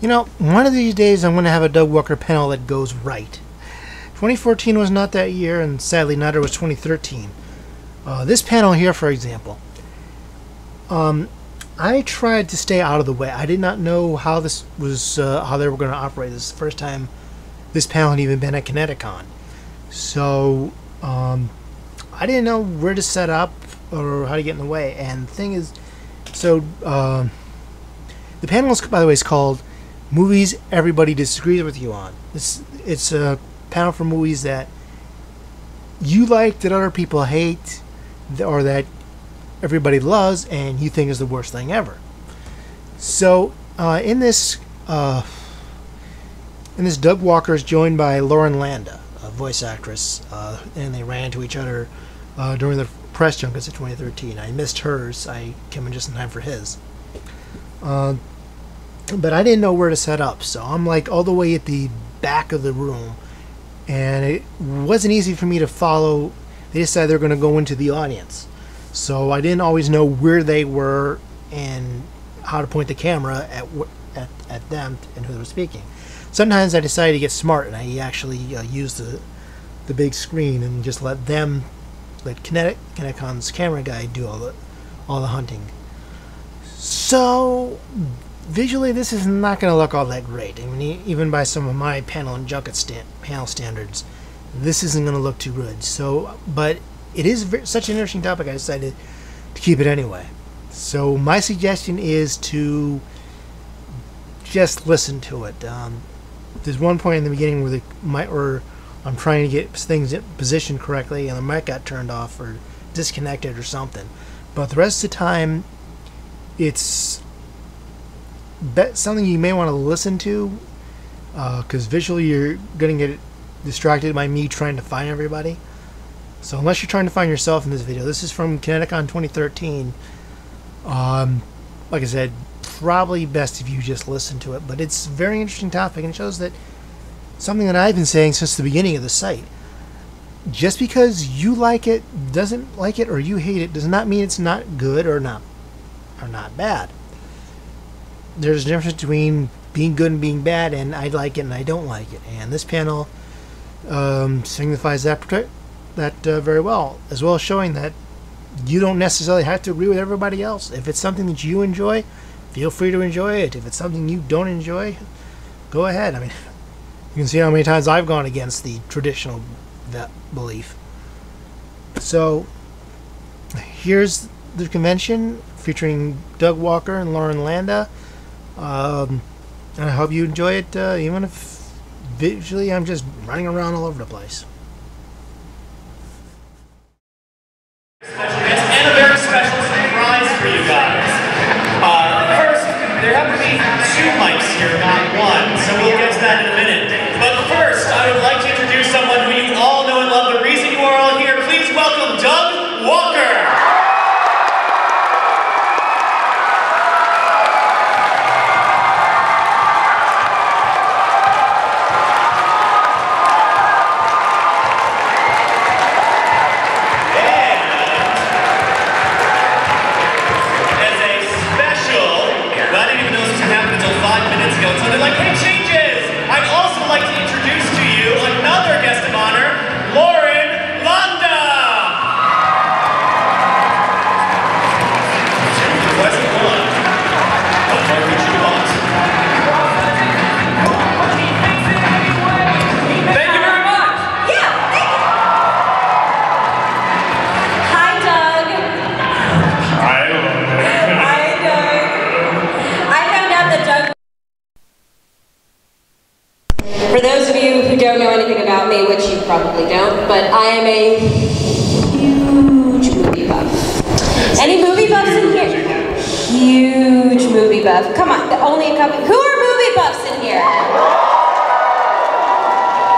You know, one of these days I'm going to have a Doug Walker panel that goes right. 2014 was not that year, and sadly neither was 2013. This panel here, for example, I tried to stay out of the way. I did not know how this was, how they were going to operate. This is the first time this panel had even been at ConnectiCon. So, I didn't know where to set up or how to get in the way. And the thing is, so, the panel is, by the way, is called Movies Everybody Disagrees With You On. It's a panel for movies that you like, that other people hate, or that everybody loves, and you think is the worst thing ever. So, in this, Doug Walker is joined by Lauren Landa, a voice actress, and they ran into each other during the press junkets of 2013. I missed hers. I came in just in time for his. But I didn't know where to set up, so I'm like all the way at the back of the room, and it wasn't easy for me to follow. They decided they're going to go into the audience, so I didn't always know where they were and how to point the camera at them and who they were speaking. Sometimes I decided to get smart, and I actually used the big screen and just let ConnectiCon's camera guy do all the hunting. So visually, this is not going to look all that great. I mean, even by some of my panel and junket panel standards, this isn't going to look too good. So, but it is such an interesting topic, I decided to keep it anyway. So my suggestion is to just listen to it. There's one point in the beginning where I'm trying to get things positioned correctly, and the mic got turned off or disconnected or something. But the rest of the time, it's something you may want to listen to, because visually you're going to get distracted by me trying to find everybody. So unless you're trying to find yourself in this video, this is from ConnectiCon 2013. Like I said, probably best if you just listen to it, but it's a very interesting topic, and it shows that something that I've been saying since the beginning of the site. Just because you like it, doesn't like it, or you hate it, does not mean it's not good or not bad. There's a difference between being good and being bad, and I like it and I don't like it. And this panel signifies that very well, as well as showing that you don't necessarily have to agree with everybody else. If it's something that you enjoy, feel free to enjoy it. If it's something you don't enjoy, go ahead. I mean, you can see how many times I've gone against the traditional belief. So here's the convention featuring Doug Walker and Lauren Landa. And I hope you enjoy it, even if visually I'm just running around all over the place. And a very special surprise for you guys. First, there happen to be 2 mics here, not 1, so we'll get to that in a minute. But first, I would like to introduce someone who you all know and love, the reason you are all here. Please welcome Doug Walker. Probably don't, but I am a huge movie buff. Any movie buffs in here? Huge movie buff. Come on, only a couple. Who are movie buffs in here?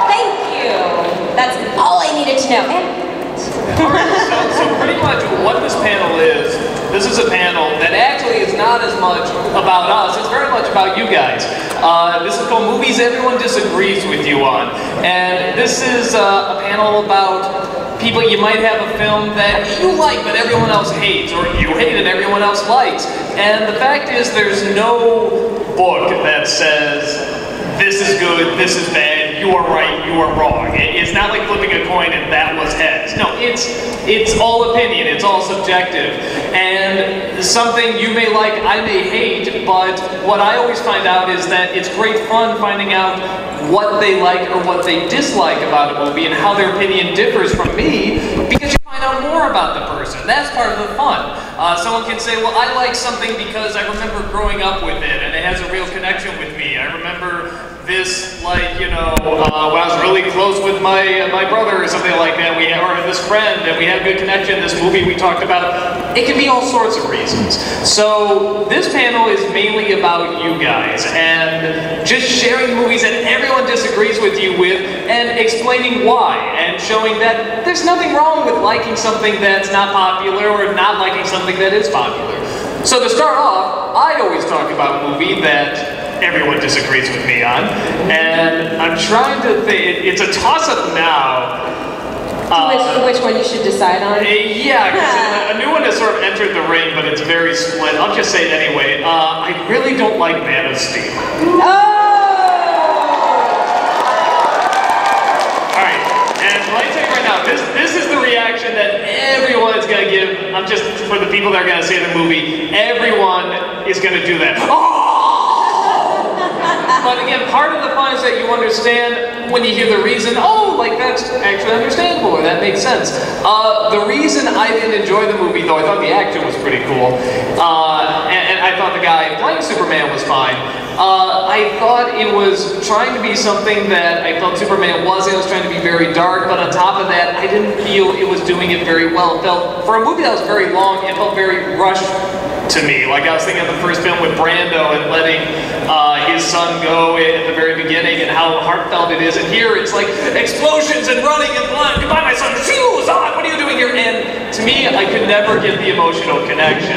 Thank you. That's all I needed to know. Alright, so pretty much what this panel is, this is a panel that actually is not as much about us, it's very much about you guys. This is called Movies Everyone Disagrees With You On. And this is a panel about people. You might have a film that you like but everyone else hates, or you hate and everyone else likes. And the fact is there's no book that says, this is good, this is bad, you are right, you are wrong. It's not like flipping a coin and that was heads. No, it's all opinion, it's all subjective. And something you may like, I may hate, but what I always find out is that it's great fun finding out what they like or what they dislike about a movie and how their opinion differs from me, because you find out more about the person. That's part of the fun. Someone can say, well, I like something because I remember growing up with it and it has a real connection with me. I remember this, like, you know, when I was really close with my brother or something like that, or this friend, and we had a good connection, this movie we talked about. It can be all sorts of reasons. So this panel is mainly about you guys, and just sharing movies that everyone disagrees with you with, and explaining why, and showing that there's nothing wrong with liking something that's not popular, or not liking something that is popular. So to start off, I always talk about a movie that everyone disagrees with me on, and I'm trying to think, it's a toss-up now. Which one you should decide on? Yeah, because a new one has sort of entered the ring, but it's very split. I'll just say it anyway. I really don't like Man of Steel. Oh! Alright, and let me tell you right now, this is the reaction that everyone is going to give. I'm just, for the people that are going to say the movie, everyone is going to do that. Oh! But again, part of the fun is that you understand when you hear the reason, oh, like that's actually understandable, or that makes sense. The reason I didn't enjoy the movie, though I thought the action was pretty cool, and I thought the guy playing Superman was fine, I thought it was trying to be something that I felt Superman wasn't. It was trying to be very dark, but on top of that, I didn't feel it was doing it very well. It felt, for a movie that was very long, it felt very rushed to me. Like I was thinking of the first film with Brando and letting his son go at the very beginning and how heartfelt it is. And here it's like explosions and running and flying. Goodbye, my son. Phew, Zod, what are you doing here? And to me, I could never get the emotional connection.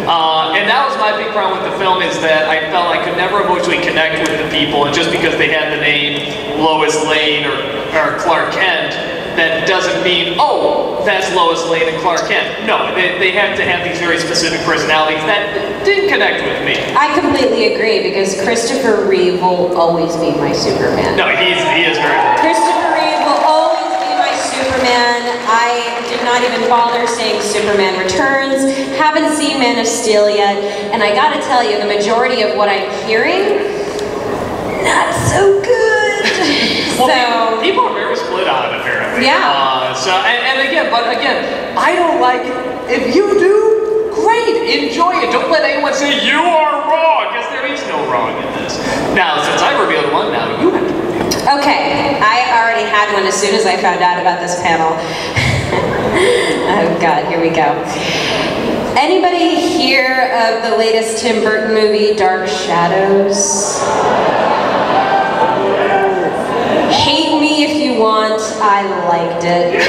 And that was my big problem with the film, is that I felt I could never emotionally connect with the people. And just because they had the name Lois Lane or Clark Kent, that doesn't mean, oh, that's Lois Lane and Clark Kent. No, they have to have these very specific personalities that didn't connect with me. I completely agree, because Christopher Reeve will always be my Superman. No, he is very good. Christopher Reeve will always be my Superman. I did not even bother saying Superman Returns. Haven't seen Man of Steel yet. And I gotta tell you, the majority of what I'm hearing, not so good. Well, people are very split on it, apparently. Yeah. But again, I don't like it. If you do, great, enjoy it. Don't let anyone say you are wrong, because there is no wrong in this. Now, since I revealed one, now you have to reveal it. Okay, I already had one as soon as I found out about this panel. Oh God, here we go. Anybody hear of the latest Tim Burton movie, Dark Shadows? Hate me if you want, I liked it.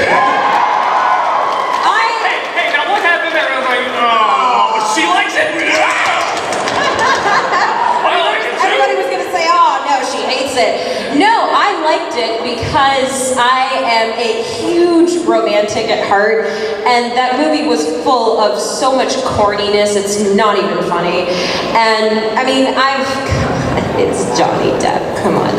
Hey, now what happened there? I was like, oh, she likes it? Everybody was going to say, oh, no, she hates it. No, I liked it because I am a huge romantic at heart, and that movie was full of so much corniness, it's not even funny. And, I mean, it's Johnny Depp, come on.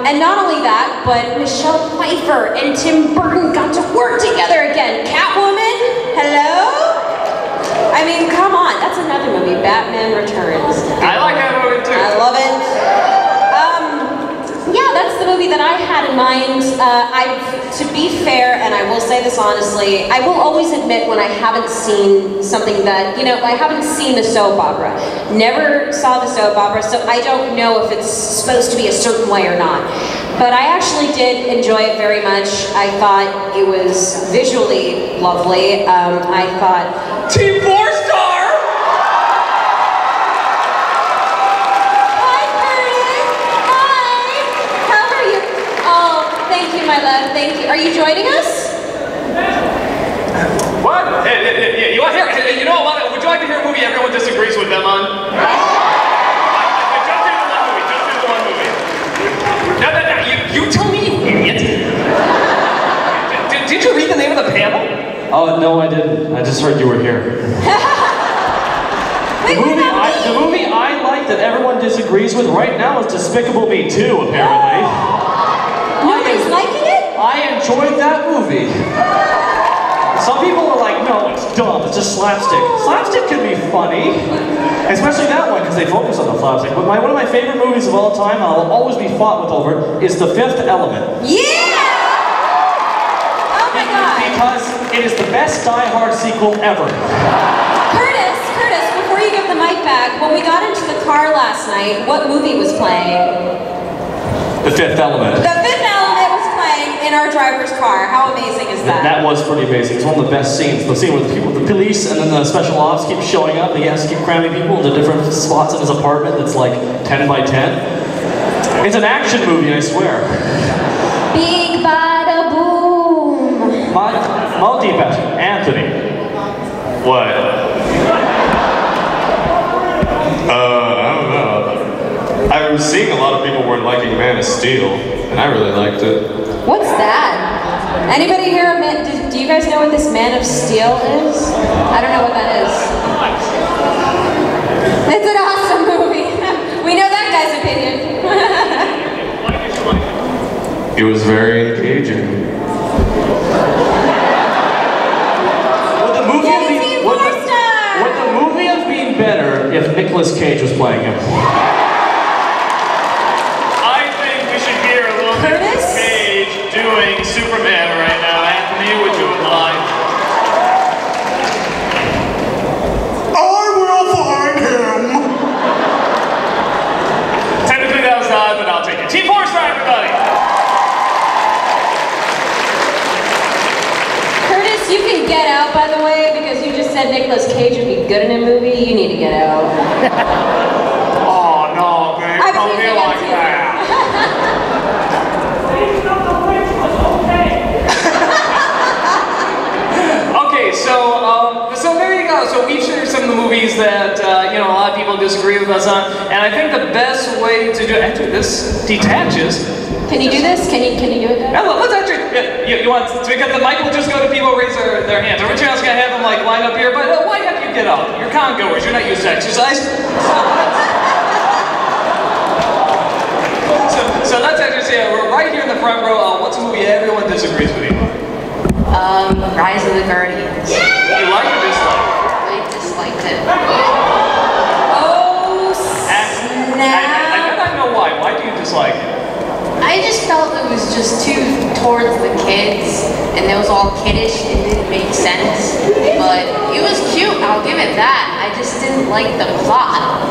And not only that, but Michelle Pfeiffer and Tim Burton got to work together again. Catwoman, hello? I mean, come on, that's another movie, Batman Returns. I like that movie too. I love it. Yeah, that's the movie that I had in mind. To be fair, and I will say this honestly, I will always admit when I haven't seen something that, you know, I haven't seen the soap opera. Never saw the soap opera, so I don't know if it's supposed to be a certain way or not. But I actually did enjoy it very much. I thought it was visually lovely. I thought... Team 4-star! My love, thank you. Are you joining us? What? Hey, you want to hear? You know what? Would you like to hear a movie everyone disagrees with them on? Just do the one movie. No. You tell me, you idiot. Did you read the name of the panel? Oh, no, I didn't. I just heard you were here. Wait, the movie I that everyone disagrees with right now is Despicable Me 2, apparently. Nobody's liking it? I enjoyed that movie. Some people are like, no, it's dumb, it's just slapstick. Slapstick can be funny, especially that one, because they focus on the slapstick. But one of my favorite movies of all time, and I'll always be fought with over it, is The Fifth Element. Yeah! Oh my God. Because it is the best Die Hard sequel ever. Curtis, before you give the mic back, when we got into the car last night, what movie was playing? The Fifth Element. The Fifth Element was playing in our driver's car. How amazing is that? That was pretty amazing. It's one of the best scenes. The scene where the police and then the special ops keep showing up. He has to keep cramming people into different spots in his apartment that's like 10 by 10. It's an action movie, I swear. Big bada boom. Multi-pass. Anthony. What? I don't know. I was seeing a lot of people weren't liking Man of Steel, and I really liked it. What's that? Anybody here, do you guys know what this Man of Steel is? I don't know what that is. It's an awesome movie. We know that guy's opinion. It was very engaging. Would the movie have been better if Nicolas Cage was playing him? I think we should hear a little bit of Nicolas Cage doing Superman right now. Anthony, would you mind? I will find him! Technically that was not, but I'll take it. Team Force for everybody! Curtis, you can get out, by the way, because you just said Nicolas Cage would be good in a movie. You need to get out. Oh no, babe, don't be like that. Okay, so there you go. So we've shared some of the movies that a lot of people disagree with us on, and I think the best way to do it. Actually, this detaches. Can you do this? Can you do it? Yeah, let's actually. You want because the mic will just go to people who raise their hands. Originally, I was gonna have them like line up here, but why have you get up? You're con-goers. You're not used to exercise. So let's actually say we're right here in the front row. What's a movie everyone disagrees with you? Rise of the Guardians. You like or dislike? I disliked it. Oh snap! I bet I know why. Why do you dislike it? I just felt it was just too towards the kids, and it was all kiddish. It didn't make sense, but it was cute. I'll give it that. I just didn't like the plot.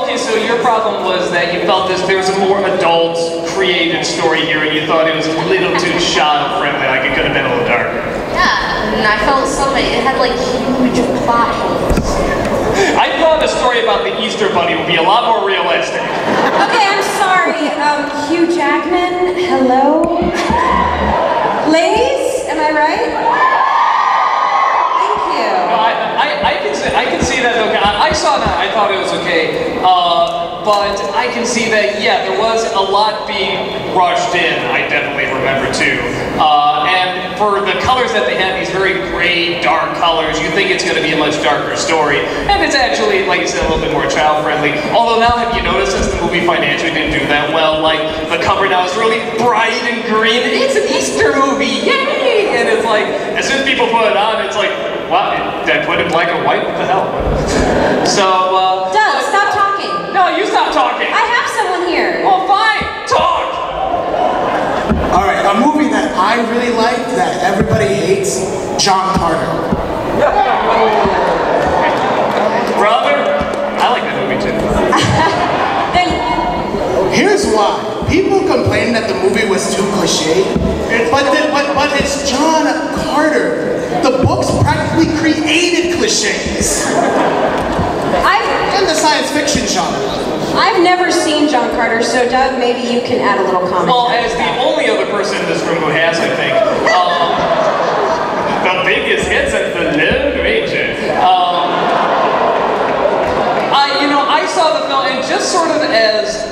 Okay, so your problem was that you felt there was a more adult, creative story here, and you thought it was a little too child-friendly, like it could have been a little darker. Yeah, and I felt it had like huge plot holes. I thought a story about the Easter Bunny would be a lot more realistic. Okay, I'm sorry. Hugh Jackman, hello? Ladies, am I right? Thank you. No, I can see that. Okay, I saw that. I thought it was okay, but I can see that. Yeah, there was a lot being rushed in. I definitely remember too. And for the colors that they had, these very gray, dark colors, you think it's going to be a much darker story. And it's actually, like you said, a little bit more child-friendly. Although now, have you noticed since the movie financially didn't do that well, like the cover now is really bright and green. It's an Easter movie, yay! And it's like, as soon as people put it on, it's like, what? Did I put it black and white? What the hell? So, Doug, stop talking. No, you stop talking. I have someone here. Well, fine, talk. All right, a movie that I really like that everybody hates, John Carter. Brother, I like that movie too. Here's why. People complain that the movie was too cliche, but it's John Carter. The books practically created cliches. In the science fiction genre. I've never seen John Carter, so Doug, maybe you can add a little comment. Well, as the only other person in this room who has, I think, the biggest hits at the Lone Ranger. I saw the film and just sort of as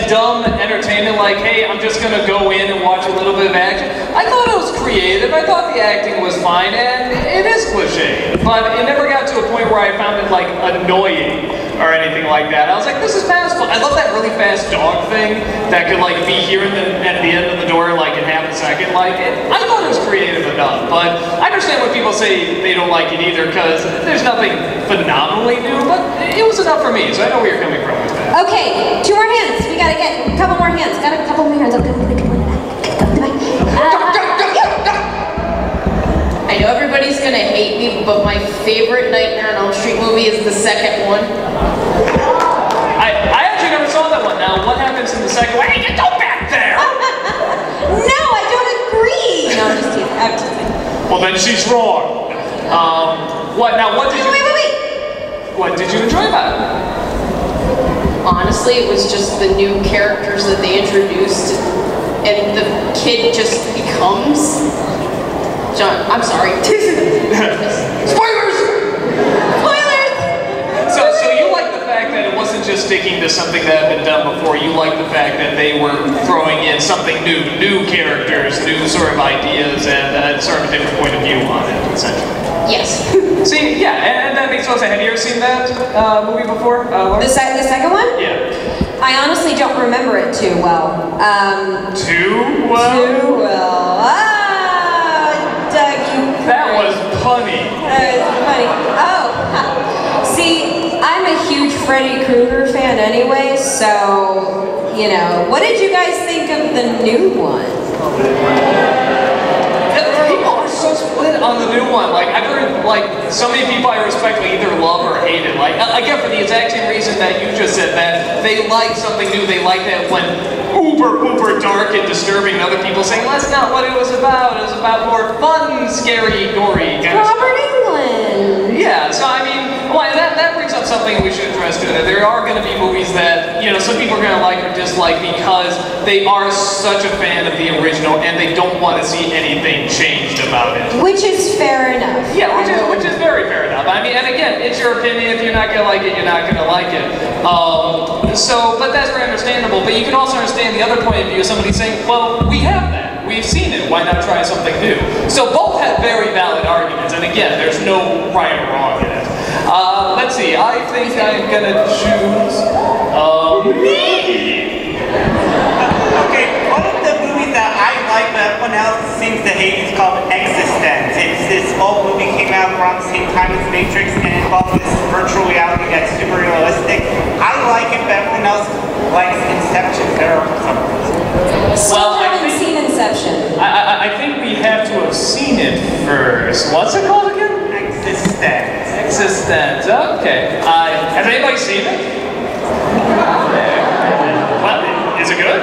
dumb entertainment, like, hey, I'm just gonna go in and watch a little bit of action. I thought it was creative, I thought the acting was fine, and it is cliche, but it never got to a point where I found it, like, annoying, or anything like that. I was like, this is passable. I love that really fast dog thing that could like be here at the end of the door like in half a second. Like, I thought it was creative enough, but I understand when people say they don't like it either because there's nothing phenomenally new, but it was enough for me, so I know where you're coming from with that. Okay, 2 more hands. We gotta get a couple more hands. Got a couple more hands. I know everybody's gonna hate me, but my favorite Nightmare on Elm Street movie is the second one. I actually never saw that one. Now, what happens in the second one? Hey, you go back there! No, I don't agree! No, I'm just teasing. I'm teasing. Well, then she's wrong. What did you... Wait. What did you enjoy about it? Honestly, it was just the new characters that they introduced, and the kid just becomes... John, I'm sorry. Spoilers! Spoilers! So you like the fact that it wasn't just sticking to something that had been done before. You like the fact that they were throwing in something new characters, new sort of ideas, and sort of a different point of view on it, essentially. Yes. See, yeah, and that makes sense. Have you ever seen that movie before? The second one? Yeah. I honestly don't remember it too well. Too well? Too well. Doug, that was punny. That was funny. Oh, see, I'm a huge Freddy Krueger fan anyway, so, you know. What did you guys think of the new one? People are so split on the new one. Like, I've heard, like, so many people I respect like, either love or hate it. Like, again, for the exact same reason that you just said, that they like something new. They like that when uber dark and disturbing, and other people saying, well, that's not what it was about. It was about more fun, scary, gory kind of Robert Englund. Yeah, so I mean, well, that brings up something we should address too. That there are going to be movies that, you know, some people are going to like or dislike because they are such a fan of the original and they don't want to see anything changed about it. Which is fair enough. Yeah, which is very fair enough. I mean, and again, it's your opinion. If you're not going to like it, you're not going to like it. But that's very understandable. But you can also understand the other point of view of somebody saying, well, we have that. We've seen it. Why not try something new? So both have very valid arguments. And again, there's no right or wrong in it. Let's see. I think I'm going to choose me. Okay, one of the movies that I like but everyone else seems to hate is called Existence. It's this old movie, came out around the same time as Matrix, and involves this virtual reality that's super realistic. I like it, but everyone else likes Inception better for some reason. Well, I haven't seen Inception. I think we have to have seen it first. What's it called again? Existence. Okay. Has anybody seen it? Well, is it good?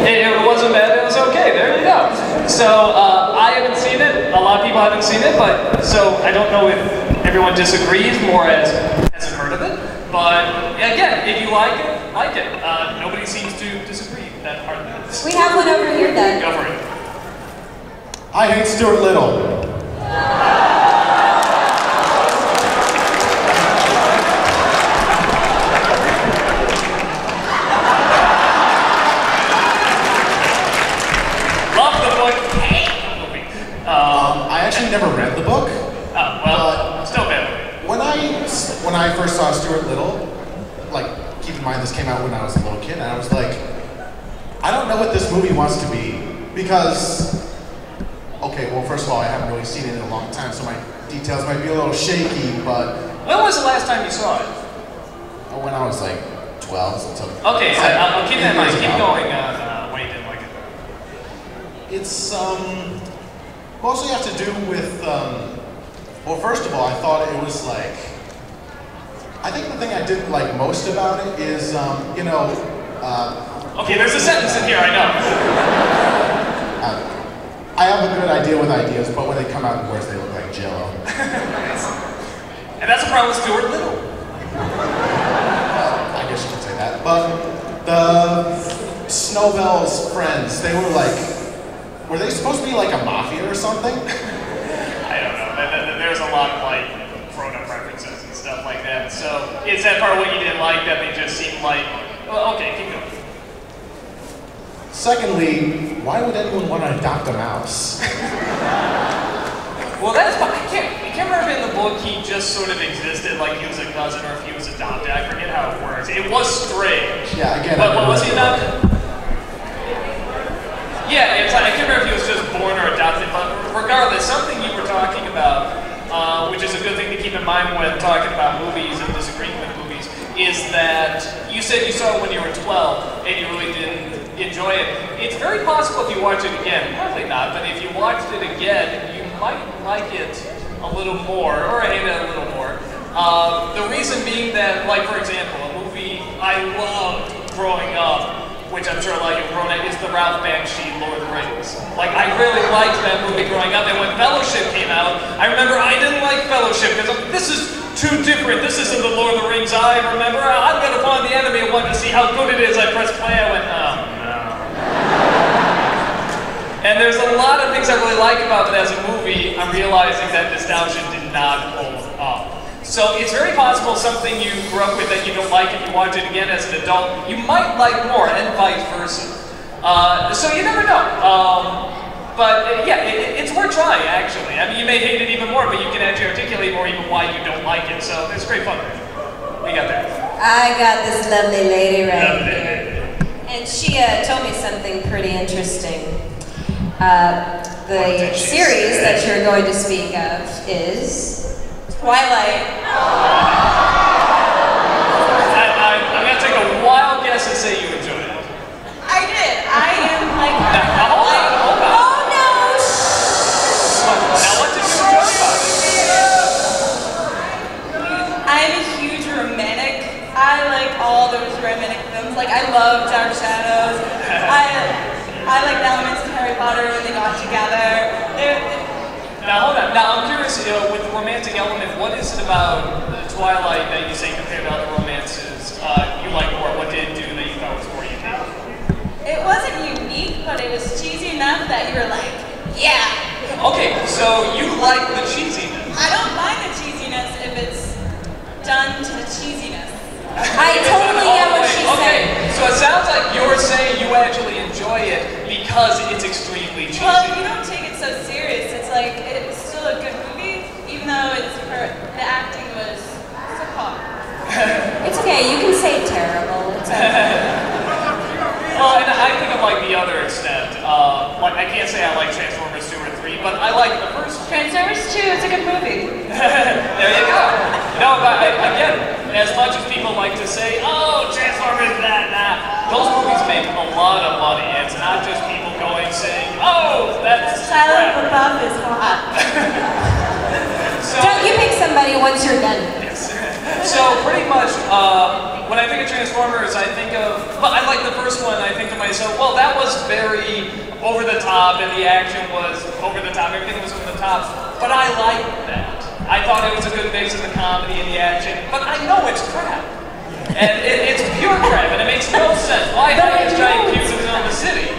It wasn't bad. It was okay. There you go. So I haven't seen it. A lot of people haven't seen it, but so I don't know if everyone disagrees. More as hasn't heard of it. But again, if you like it, like it. Nobody seems to disagree with that part of it. We have one over here, then. Go for it. I hate Stuart Little. I actually never read the book. Oh, well, still bad. When I first saw Stuart Little, like, keep in mind this came out when I was a little kid, and I was like, I don't know what this movie wants to be, because, okay, well, first of all, I haven't really seen it in a long time, so my details might be a little shaky, but... When was the last time you saw it? When I was like 12. So okay, I'll keep that in mind. Keep going when you didn't like it. It's mostly have to do with, well, first of all, I thought it was like, I think the thing I didn't like most about it is, you know, okay, there's a sentence in here, I know. I have a good idea with ideas, but when they come out in words, they look like Jell-O. And that's a problem with Stuart Little. I guess you could say that. But the Snowbell's friends, they were like, were they supposed to be like a mafia or something? I don't know. There's a lot of like grown-up references and stuff like that. So is that part of what you didn't like, that they just seemed like, well, okay, keep going. Secondly, why would anyone want to adopt a mouse? Well, that's fine. You can't can't remember if in the book he just sort of existed, like he was a cousin, or if he was adopted. I forget how it works. It was strange. Yeah, again. But was he adopted? Yeah, it's like, I can't remember if he was just born or adopted, but regardless, something you were talking about, which is a good thing to keep in mind when talking about movies and disagreeing with movies, is that you said you saw it when you were 12 and you really didn't enjoy it. It's very possible if you watch it again, probably not, but if you watched it again, you might like it a little more, or hate it a little more. The reason being that, like for example, a movie I loved growing up, which I'm sure a lot of you have grown up, is the Ralph Bakshi Lord of the Rings. Like, I really liked that movie growing up, and when Fellowship came out, I remember I didn't like Fellowship, because this is too different. This isn't the Lord of the Rings I remember. I'm gonna find the enemy and want to see how good it is. I pressed play, I went, oh no. And there's a lot of things I really like about it as a movie. I'm realizing that nostalgia did not hold up. So it's very possible something you grew up with that you don't like, if you watch it again as an adult, you might like more, and vice versa. So you never know. But yeah, it's worth trying, actually. I mean, you may hate it even more, but you can actually articulate more even why you don't like it. So it's great fun. What you got there? I got this lovely lady right here. And she told me something pretty interesting. The series that you're going to speak of is Twilight. I'm going to take a wild guess and say you enjoyed it. I did. I am like... Hold on. Oh no! Now what did you enjoy about it? I'm a huge romantic. I like all those romantic films. Like, I love Dark Shadows. I like the elements of Harry Potter when they got together. Now hold on. Now I'm curious, with the romantic element, what is it about Twilight that you say compared to other romances you like more? What did it do that you thought was more unique? It wasn't unique, but it was cheesy enough that you were like, yeah. Okay, so you like the cheesiness. I don't mind the cheesiness if it's done to the cheesiness. I totally get what she's saying. So it sounds like you're saying you actually enjoy it because it's extremely cheesy. Well, you don't take it so serious. It's like, it's still a good movie, even though the acting was subpar. It's okay, you can say terrible. It's okay. Well, and I think of like the other extent. Like, I can't say I like Transformers 2 or 3, but I like the first one. Transformers 2, it's a good movie. There you go. No, but again, as much as people like to say, oh, Transformers, those movies make a lot of money. It's not just people going saying, oh, that's Shia LaBeouf is hot. So, Don't you pick somebody once you're done. Yes. So pretty much, when I think of Transformers, I think of, well, I like the first one, I think to myself, well, that was very over the top, and the action was over the top, everything was over the top, but I liked that. I thought it was a good mix of the comedy and the action, but I know it's crap. And it's pure crap, and it makes no sense. Why have these giant cubes on the city?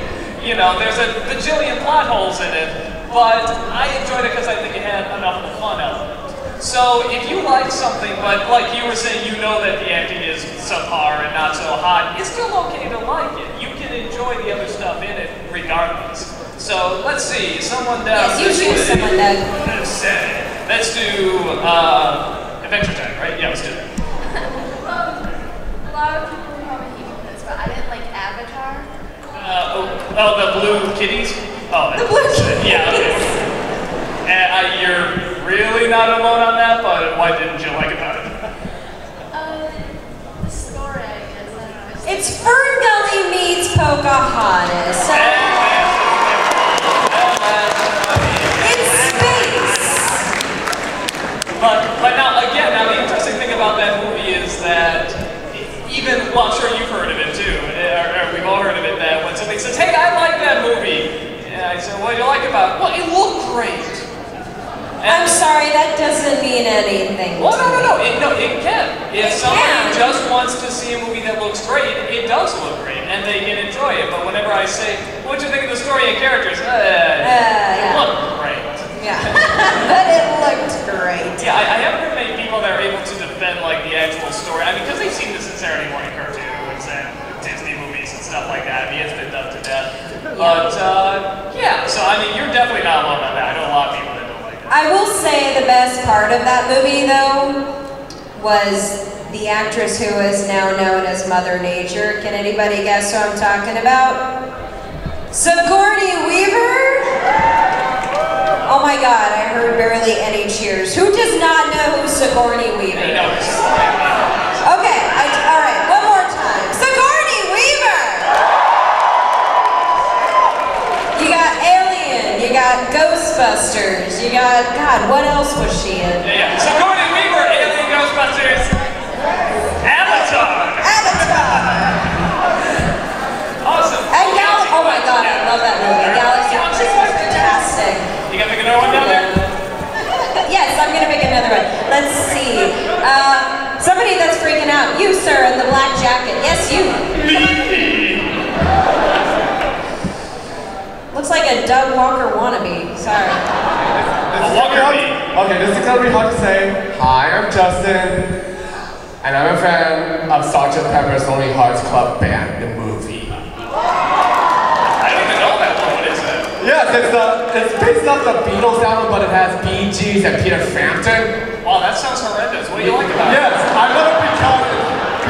You know, there's a bajillion plot holes in it, but I enjoyed it because I think it had enough of the fun element. So if you like something, but like you were saying, you know that the acting is subpar and not so hot, it's still okay to like it. You can enjoy the other stuff in it regardless. So let's see, someone down. Yes, you choose someone down. Let's do Adventure Time, right? Yeah, let's do it. A lot of people probably hate this, but I didn't like Avatar. Oh, the blue kitties? Oh, the blue kitties. Yeah, okay. You're really not alone on that, but why didn't you like about it? The story, I guess. I don't know. It's Fern Gully meets Pocahontas. It's space. But now, again, the interesting thing about that movie is that even, well, I'm sure you've heard of it too, or we've all heard of it, that when somebody says, hey, I like that movie, and I say, what do you like about it? Well, it looked great. I'm sorry, that doesn't mean anything. Well, no, it can. If somebody just wants to see a movie that looks great, it does look great, and they can enjoy it. But whenever I say, what'd you think of the story and characters? It looked great. Yeah, but it looked great. Yeah, I haven't heard many people that are able to defend like the actual story. I mean, because they've seen the Saturday morning cartoons and Disney movies and stuff like that. I mean, it's been done to death. But yeah, so I mean, you're definitely not alone on that. I know a lot of people that don't like it. I I will say the best part of that movie, though, was the actress who is now known as Mother Nature. Can anybody guess who I'm talking about? Sigourney Weaver? Oh my God, I heard barely any cheers. Who does not know who Sigourney Weaver is? Okay, all right, one more time. Sigourney Weaver! You got Alien, you got Ghostbusters, you got, God, what else was she in? Yeah. Sigourney Weaver, Alien, Ghostbusters, Avatar! Awesome. And oh my God, I love that movie. Galaxy was fantastic. You gonna make another one down there? Yes, I'm gonna make another one. Let's see. Somebody that's freaking out. You, sir, in the black jacket. Yes, you. Looks like a Doug Walker wannabe. Sorry. Okay, this is gonna be hard to say. Hi, I'm Justin, and I'm a fan of Sgt. Pepper's Lonely Hearts Club Band, the movie. I don't even know that one. What is it? Yes, it's based off the Beatles album, but it has Bee Gees and Peter Frampton. Wow, that sounds horrendous. What do you like about it? Yes, I love it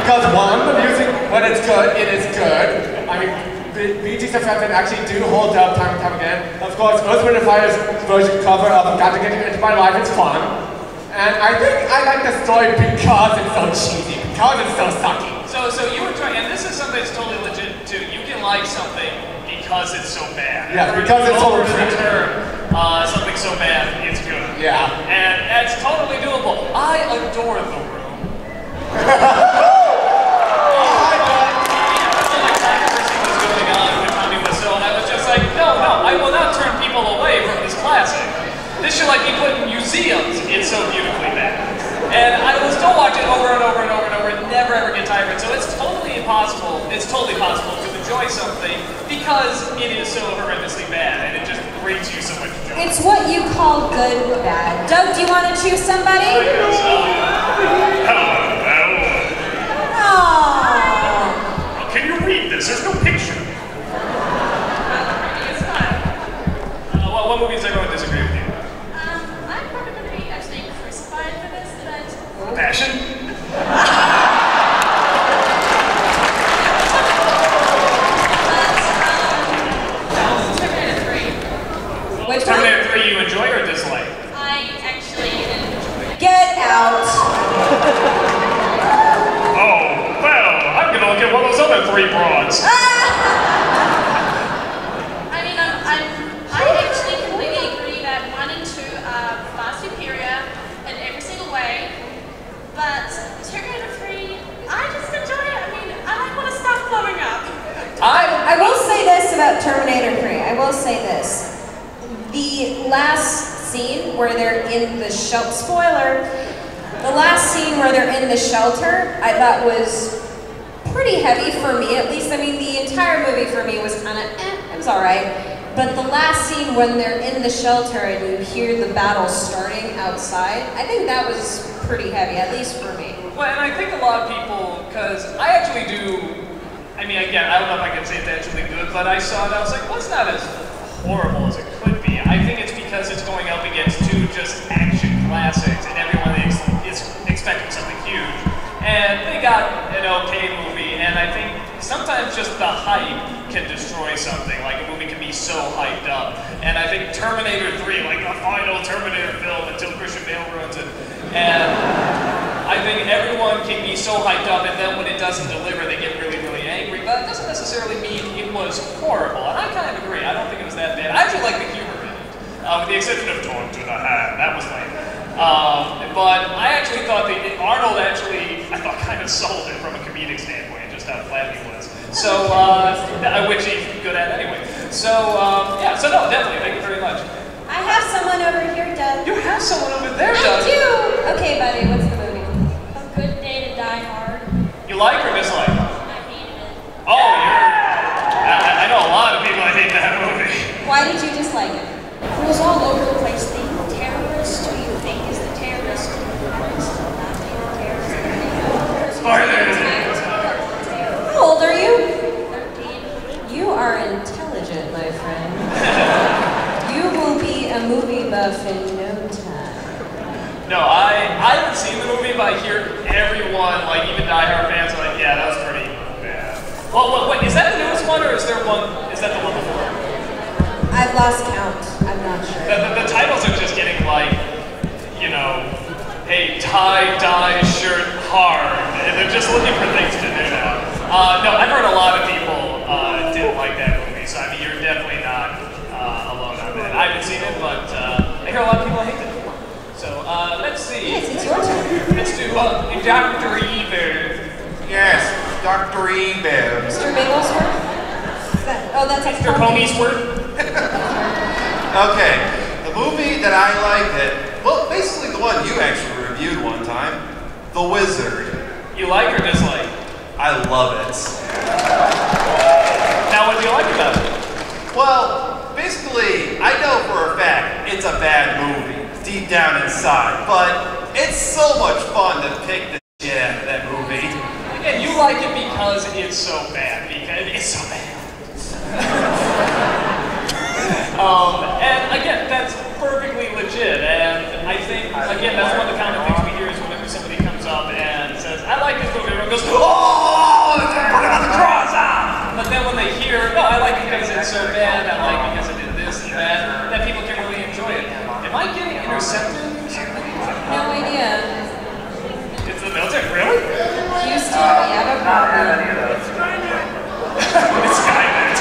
because one, the music, when it's good, it is good. I mean, Bee Gees and Frampton actually do hold up time and time again. Of course, Earth, Wind & Fire's version cover of Got to Get You Into My Life is fun. And I think I like the story because it's so cheesy, because it's so sucky. So you were trying, and this is something that's totally legit too. You can like something because it's so bad. Yeah, because it's so bad. Something so bad, it's good. Yeah. And that's totally doable. I adore The Room. So I was just like, no, I will not turn people away from this classic. This should like be put in museums. It's so beautifully bad. And I will still watch it over and over and over and over and never ever get tired of it. So it's totally possible to enjoy something because it is so horrendously bad and it just brings you so much joy. It's what you call good bad. Doug, do you want to choose somebody? How can you read this? There's no picture. What movies are going to disagree with you? I'm probably going to be actually crucified for this, but... Passion? Terminator 3. Which Terminator 3 you enjoy or dislike? I actually enjoy. Get out. Oh, well, I'm going to look at one of those other three broads. I mean, I actually completely agree that 1 and 2 are far superior in every single way, but Terminator 3, I just enjoy it. I mean, I like when it starts blowing up. I will say this about Terminator 3. I will say this. The last scene where they're in the shelter, spoiler, the last scene where they're in the shelter, I thought was pretty heavy for me, at least. I mean, the entire movie for me was kind of, it was all right. But the last scene when they're in the shelter and you hear the battle starting outside, I think that was pretty heavy, at least for me. Well, and I think a lot of people, because I actually do, I mean, again, I don't know if I can say it's actually good, but I saw it, I was like, well, it's not as horrible as it could be. I think it's because it's going up against two just action classics, and everyone is expecting something huge. And they got an okay movie, and I think sometimes just the hype can destroy something. Like a movie can be so hyped up. And I think Terminator 3, like the final Terminator film until Christian Bale ruins it. And I think everyone can be so hyped up, and then when it doesn't deliver, they get really, really angry. But it doesn't necessarily mean it was horrible. And I kind of agree. I don't think it was that bad. I actually like the humor in it, with the exception of Torn to the Hand. That was lame. But I actually thought that Arnold actually, I thought, kind of sold it from a comedic standpoint, just how flat he was. So, which he's good at anyway. So, yeah, so no, definitely, thank you very much. I have someone over here, Doug. You have someone over there, I Doug? do! Okay, buddy, what's the movie? A Good Day to Die Hard. You like or dislike? I hated it. Oh, I know a lot of people that hate that movie. Why did you dislike it? It was all over the place. The terrorist who you think is the terrorist, is not the terrorist. Spoilers! How old are you? 13. You are intelligent, my friend. You will be a movie buff in no time. No, I haven't seen the movie, but I hear everyone, like even diehard fans, are like, yeah, that was pretty bad. Well, wait, is that the newest one, or is there one? Is that the one before? I've lost count. I'm not sure. The titles are just getting like, you know, hey, tie-dye shirt hard, and they're just looking for things to do now. No, I've heard a lot of people didn't like that movie, so I mean, you're definitely not alone on that. I haven't seen it, but I hear a lot of people hate it. So let's see. Yes, it's your turn. Let's do Dr. Ebert. Yes, Dr. Ebert. Mr. Bigglesworth? Oh, that's Mr. Poniesworth? Okay, the movie that I liked it, well, basically the one you actually reviewed one time, The Wizard. You like or dislike? I love it. Now, what do you like about it? Well, basically, I know for a fact it's a bad movie, deep down inside, but it's so much fun to pick the shit out of that movie. Again, you like it because it's so bad, because it's so bad. And again, that's perfectly legit, and I think, again, that's one of the common things we hear is whenever somebody comes up and says, I like this movie, everyone goes, oh, put it on the cross, ah! But then when they hear, no, I like it because it's so bad, I like it because it did this and that, then people can really enjoy it. Am I getting intercepted? No idea. It's the military, really? Houston, we have a problem. It's Skynet.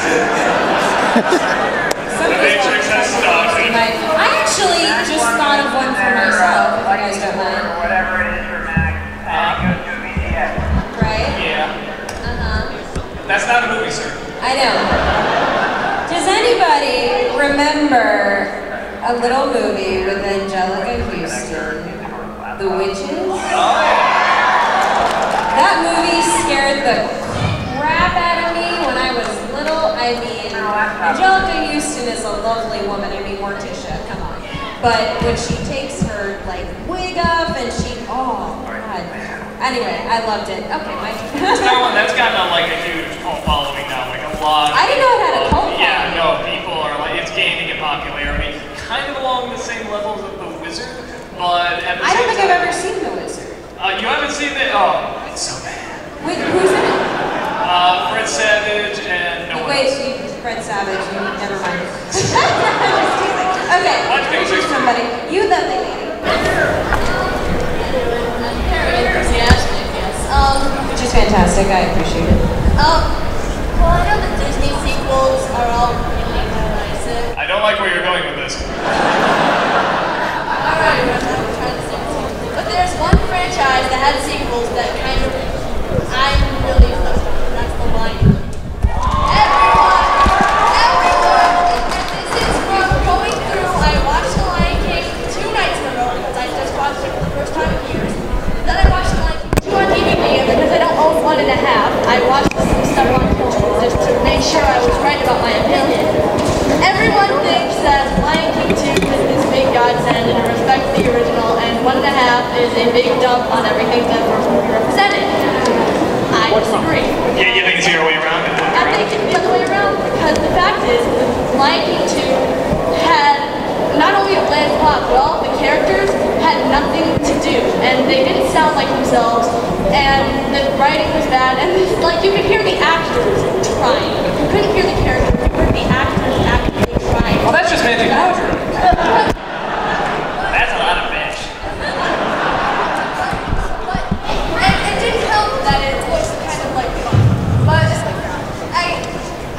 The Matrix has stopped it. I actually just thought of one for myself, if you guys don't mind. Whatever it is for Mac, and it goes to a VCS. Right? Yeah. Uh-huh. That's not a movie, sir. I know. Does anybody remember a little movie with Angelica Houston, The Witches? Oh, yeah. That movie scared the crap out of me when I was little. I mean, Angelica Houston is a lovely woman. I mean, Morticia, come on. But when she takes her, like, wig off and she, oh, God. Anyway, I loved it. Okay, my turn. That's gotten like a huge cult following now, like a lot. I didn't know it had a cult following. Yeah, no, people are like, it's gaining in popularity. Kind of along the same levels of The Wizard, but at the I don't same think time, I've ever seen The Wizard. You haven't seen it? Oh, it's so bad. Wait, who's in it? Fred Savage and no one else. Wait, Fred Savage, never mind. Okay, here's somebody. You lovely lady. Very enthusiastic, yes. Which is fantastic, I appreciate it. Well, I know the Disney sequels are all really nice. I don't like where you're going with this. Alright, I'm trying to think. But there's one franchise that had sequels that kind of I'm really obsessed with, and that's The Lion King. Everyone, and this is from going through, I watched The Lion King 2 nights in a row because I just watched it for the first time in years. Then I watched The Lion King 2 on DVD, and because I don't own 1.5, I watched some stuff on YouTube just to make sure I was right about my opinion. Everyone thinks that Lion King 2 is this big godsend and it respects the original, and 1.5 is a big dump on everything that the movie represented. I disagree. Yeah, you think it's the other way around? I think it's the other way around because the fact is, Lion King 2 had not only a bland plot, but all of the characters had nothing to do, and they didn't sound like themselves, and the writing was bad, and like you could hear the actors trying. You couldn't hear the characters, you heard the actors actively trying. Well, that's just Matthew Broderick. That's a lot of fish. But it didn't help that it was kind of like fun. But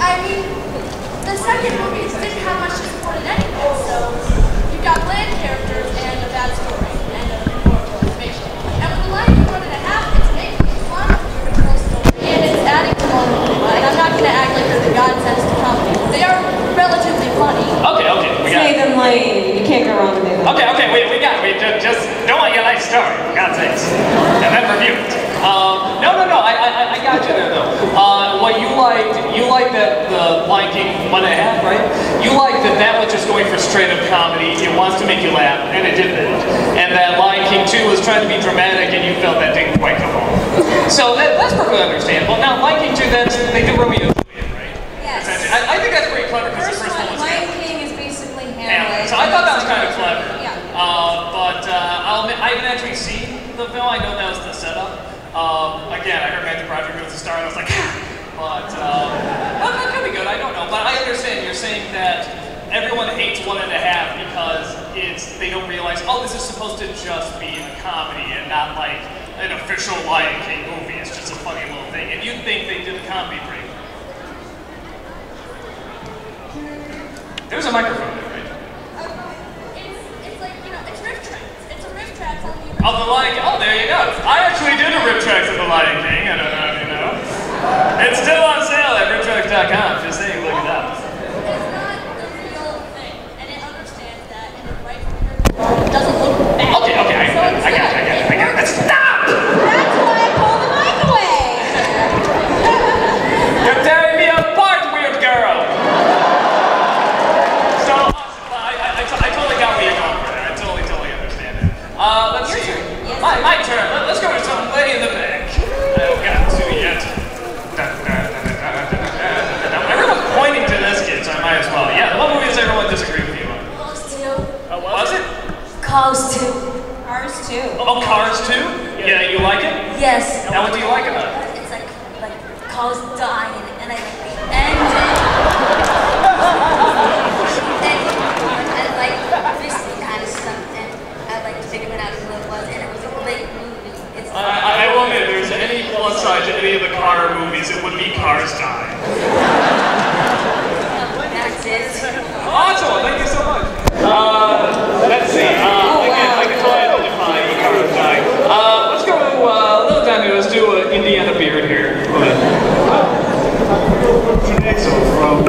I mean, the second movie didn't have much to support it anyway, so you've got bland characters and a bad story and a horrible animation. And with The Lion King 1.5, it's making fun of the original story and it's adding to one movie. And I'm not going to act like they're the godsends to comedy. They are relatively funny. Okay, we got it. Nathan Lane, you can't go wrong with Nathan. Okay, we got it. We just don't want your life story, for God's sakes. And then review it. No, I got you there though. What you liked that the Lion King 1.5, right? You liked that was just going for straight up comedy. It wants to make you laugh, and it did that. And that Lion King 2 was trying to be dramatic, and you felt that didn't quite come off. So that's perfectly understandable. Now, Lion King 2, they do Romeo and Juliet, right? Yes. I think that's pretty clever because the first one was Lion King is basically Hamlet. So I thought that was kind of clever. Yeah. But I'll admit, I Again, I heard Matthew Broderick was a star, and I was like, but that could be good. I don't know, but I understand. You're saying that everyone hates 1.5 because they don't realize, oh, this is supposed to just be a comedy and not like an official Lion King movie. It's just a funny little thing, and you think they did the comedy pretty well. There's a microphone there, right? It's like, you know, it's riff tracks. It's a riff track on the Oh, the Lion King. Oh, there you go. I actually did a rip tracks of the Lion King. I don't know if you know. It's still on sale at riptracks.com. Just saying, look it up. It's not the real thing, and it understands that, and it right from here it doesn't look bad. Okay, I got it. Stop! That's why I pulled the mic away. You're tearing me apart, weird girl. So, I totally got where you're going for there. I totally understand it. Let's see. My turn. Let's go to some lady in the back. I don't got to yet. Everyone's pointing to this kid, so I might as well. Yeah, what movie does everyone disagree with you on? Cars 2. Was it? Cars 2. Cars 2. Oh, Cars 2? Yeah, you like it? Yes. Now, what do you like about it? It's like cars dying, and I like the ending. and like this kind of something. I'd like to figure it out who it was, and it was a great movie. I will admit, if there's any plus side to any of the car movies, it would be Cars Die. That's it. Awesome, thank you so much. Let's see. Again, I can totally identify with Cars Die. Let's go a little down here. Let's do an Indiana Beard here. From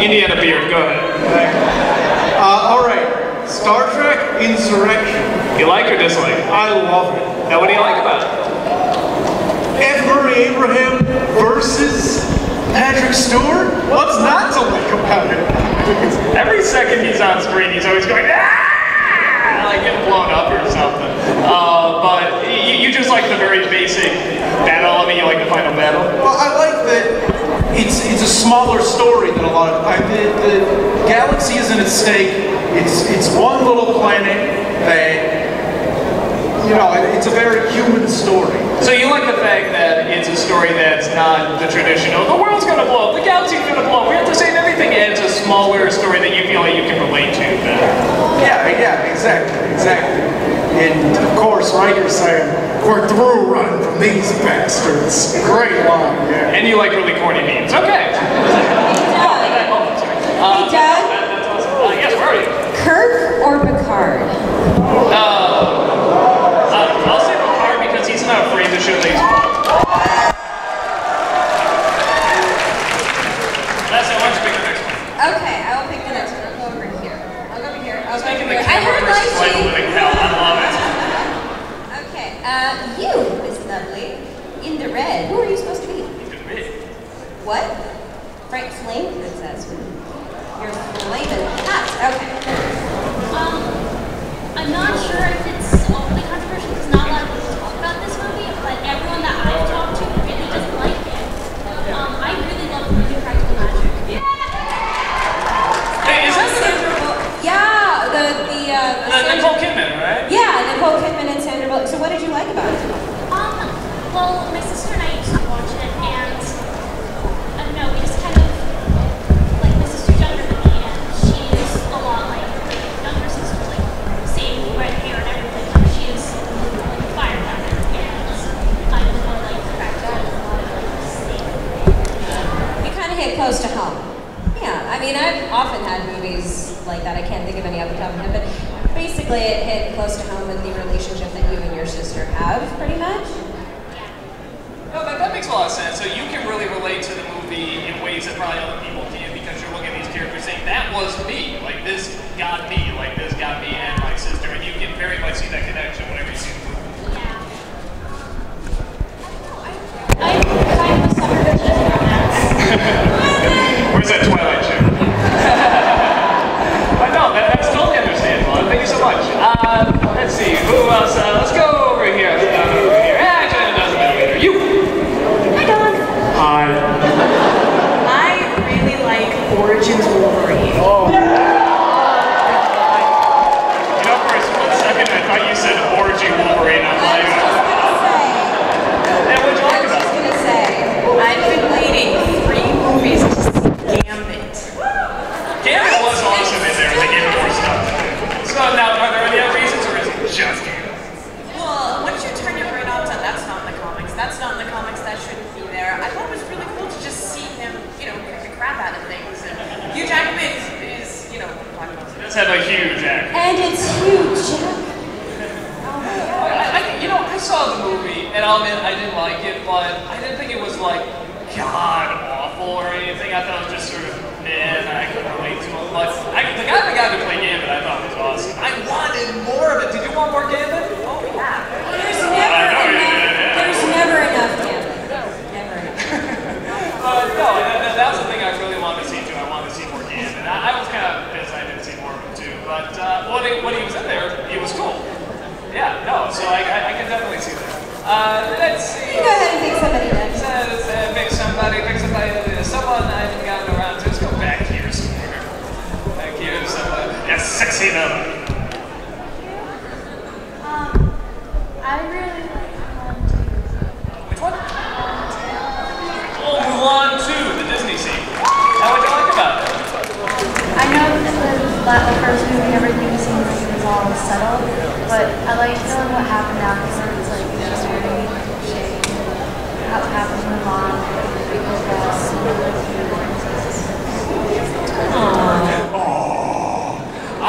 Indiana Beard, go ahead. All right, Star Trek Insurrection. You like or dislike? I love it. Now, what do you like about it? F. Murray Abraham versus Patrick Stewart? What's not to like about it? Every second he's on screen, he's always going, ah! Like getting blown up or something. But you just like the very basic battle. I mean, you like the final battle? Well, I like that it's a smaller story than a lot of. The galaxy isn't at stake. It's one little planet that. You know, it's a very human story. So you like the fact that it's a story that's not the traditional, the world's gonna blow up, the galaxy's gonna blow up, we have to save everything, and it's a smaller story that you feel like you can relate to better. Yeah, exactly. And of course, Riker's saying, we're through running from these bastards. Great line, yeah. And you like really corny memes. Okay. Hey, Doug. That's awesome. Yes, where are you? Kirk or Picard? I'll say Picard because he's not afraid to show that he's bald. That's it. Why don't you pick the next one? Okay, I will pick the next one. I'll go over here. I'll go over here. It's making the camera versus light living hell. I love it. Okay, you, Miss Lovely, in the red. Who are you supposed to be? What? Frank Flame Princess. You're flaming hot. Okay. I'm not sure if it's overly controversial because not a lot of people talk about this movie, but everyone that I've talked to really doesn't like it. I really love the movie Practical Magic. Hey, is that the Nicole Kidman, right? Yeah, Nicole Kidman and Sandra Bullock. So what did you like about it? Well, my sister and I used to watch it, and I don't know, we just kind of, like, my sister's younger than me, and she is a lot like her younger sister, like, same red hair and everything. Like, she is like a firecracker, and I'm more like cracked out, a lot of like same. You kind of hit close to home. Yeah, I mean, I've often had movies like that. I can't think of any off the top of my head, but basically it hit close to home with the relationship that you and your sister have, pretty much. No, that makes a lot of sense. So you can really relate to the movie in ways that probably other people can't because you're looking at these characters saying, that was me. Like, this got me. Like, this got me and my sister. And you can very much see that connection whenever you see the movie. I'm kind of a sucker for cheesy romance. Where's that Twilight chick? But no, that's totally understandable. Thank you so much. Let's see, who else? Let's go over here. Actually, it doesn't matter. You! Hi, Dog. Hi. I really like Origins Wolverine. Oh. like god awful or anything. I thought it was just sort of man, I couldn't relate to him. But the guy who played Gambit I thought was awesome. I wanted more of it. Did you want more Gambit? Oh yeah. There's never enough Gambit. Never enough. No, that's the thing I really wanted to see too. I wanted to see more Gambit. I was kind of pissed I didn't see more of him too. But when he was in there, he was cool. Yeah, no, so I can definitely see that. Let's see. You go ahead and pick somebody next. Pick somebody. Someone I haven't gotten around to. Let's go back here somewhere. Back here, someone. Yes, sexy number. I really like Mulan 2. Which one? Oh, Mulan 2, the Disney scene. How would you like about it? I know that the first movie, everything seems like it was all settled, but I like feeling what happened afterwards. Like, it was just very shady. What happened to Mulan.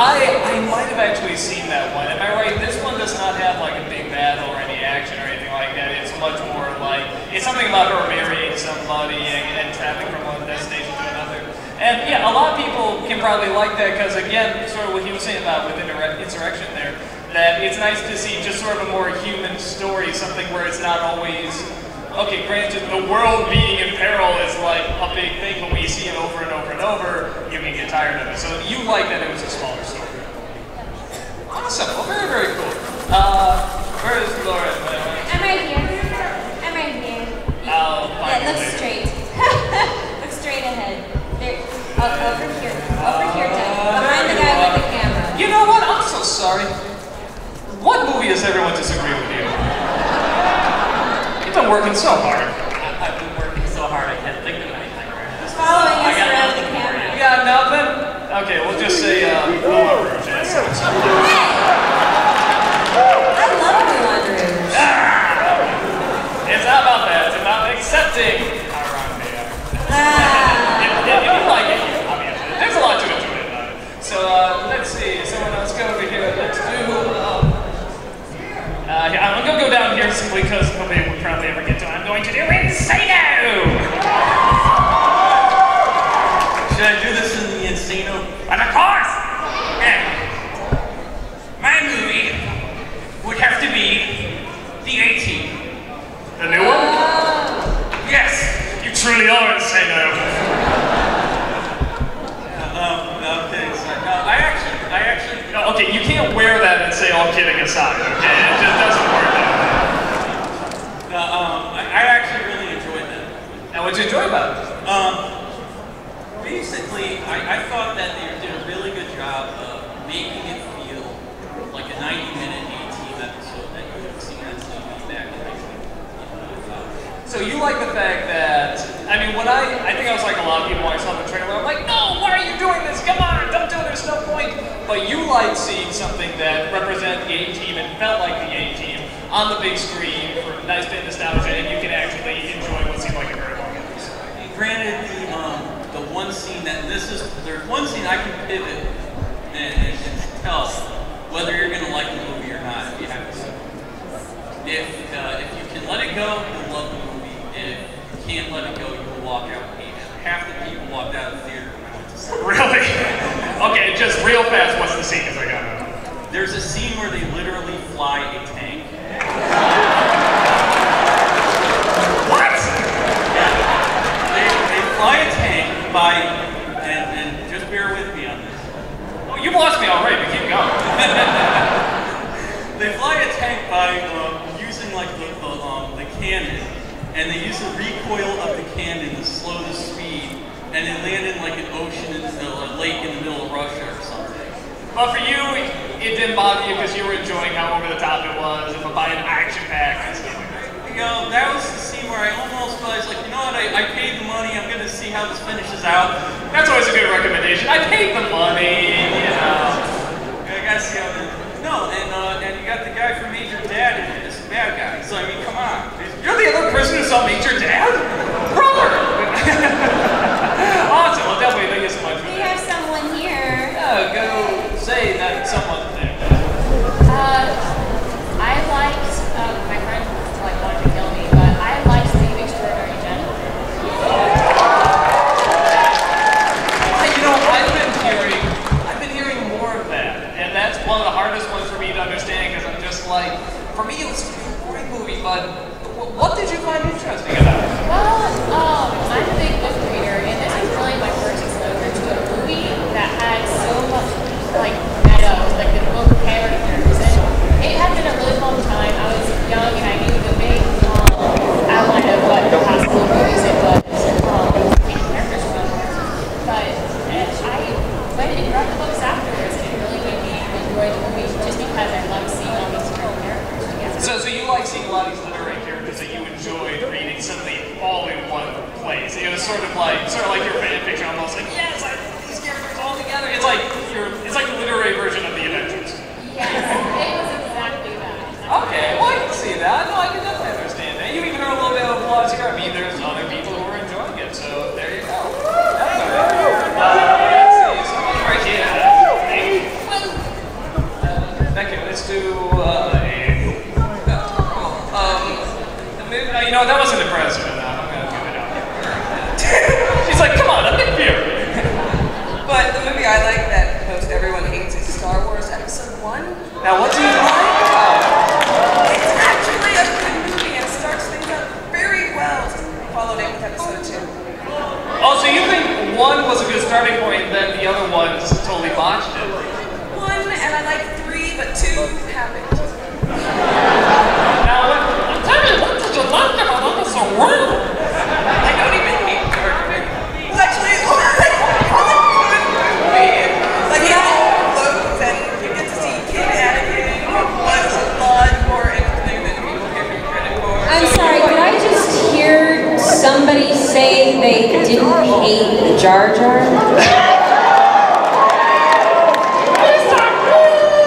I might have actually seen that one. Am I right? This one does not have like a big battle or any action or anything like that. It's much more like, it's something about her marrying somebody and traveling from one destination to another. And yeah, a lot of people can probably like that because again, sort of what he was saying about with Insurrection there, that it's nice to see just sort of a more human story, something where it's not always, okay, granted, the world being in peril is like a big thing, but when you see it over and over and over, you can get tired of it. So you like that it was a smaller story. Awesome. Well, very, very cool. Where is Lauren? I'm right here. I'm right here. I'll find Yeah, look straight. Look straight ahead. There, over here. Over here, Doug. Behind the guy with the camera. You know what? I'm so sorry. What movie does everyone disagree with you? You've been working so hard. I've been working so hard I can't think of anything right now. Just following us around the camera. You got nothing? Okay, we'll just say Moulin Rouge. Hey! I love Moulin Rouge. It's not about that. It's about accepting how wrong they are. If you like it, obviously. There's a lot to enjoy about it. So let's see. Someone else go over here. Let's do. I'm going to go down here simply because nobody will probably ever get to it. I'm going to do Insano! Should I do this in the Insano? And of course! Yeah. My movie would have to be The A-Team. The new one? Yes! You truly are Insano. Okay, so, I actually... Okay, you can't wear that and say all kidding aside, okay? It just doesn't work that way. I actually really enjoyed that. And what'd you enjoy about it? Basically, I thought that they did a really good job of making it feel like a 90-minute A-Team episode that you would have seen on TV back in high school. So you like the fact that, I mean, when I think I was like a lot of people when I saw the trailer, I'm like, no, why are you doing this? Come on, don't do it, there's no point. But you like seeing something that represented the A-Team and felt like the A-Team on the big screen for a nice bit of nostalgia, and you can actually enjoy what seemed like a very long episode. Granted, the one scene that there's one scene I can pivot and tell whether you're going to like the movie or not if you haven't seen it. If you can let it go, you'll love the movie. If you can't let it go, you will walk out hating it. Half the people walked out of the theater when I went to see it. Really? Okay, just real fast, what's the scene? Because I got it. There's a scene where they literally fly a tank. What? They fly a tank by, and just bear with me on this. Oh, you've lost me already, but keep going. They fly a tank by using like the cannon, and they use the recoil of the cannon to slow the speed, and they land in like an ocean, a lake in the middle of Russia or something. But for you, it didn't bother you because you were enjoying how over the top it was, and by an action pack and stuff like that. You know, that was the scene where I almost realized, like, you know what, I paid the money, I'm gonna see how this finishes out. That's always a good recommendation. I paid the money, you know. I gotta see how no, and you got the guy from Major Dad in it, this bad guy. So I mean, come on. You're the other person who saw Major Dad? Brother! Awesome, well definitely thank you so much for We that. have someone here. Yeah, go say that someone there. I liked, my friend wanted to kill me, but I liked the Extraordinary Gentleman. just like, for me it was a boring movie, but what did you find interesting about it? Well, I'm a big book reader, and this is really my first exposure to a movie that had so much, like, meta, like the book characters, and it had been a really long time. I was young, and I knew the big outline of what the possible movies it was, main characters from. But I went and read the books afterwards, and it really made me enjoy the movie just because I love seeing all these different characters together. So you like seeing a lot of these literary characters that you enjoyed reading suddenly all in one place. It was sort of like your fan fiction, almost like, yes, I put these characters all together. It's like the literary version of the Avengers. Yes, it was exactly that. Okay, well I can see that. No, I can definitely understand that. You even heard a little bit of applause here. I mean, there's other people who are enjoying it, so there you go. Let's see, someone right here. Okay, let's do you know, that wasn't impressive enough. I'm gonna give it out. She's like, come on, I'm in fear. But the movie I like that most everyone hates is Star Wars Episode 1. Now, what do you like? It's actually a good movie and starts things up very well. Followed it with Episode 2. Oh, so you think 1 was a good starting point, and then the other ones totally botched it? 1, and I like 3, but 2 happened. Now, tell me, what did you like about Episode 1? I don't even hate Darth Vader. Well, actually, it was a good movie. Like, it floats, and you get to see Kid Anakin, blood, more interesting than people give him credit for. I'm sorry, could I just hear somebody say they didn't hate Jar Jar?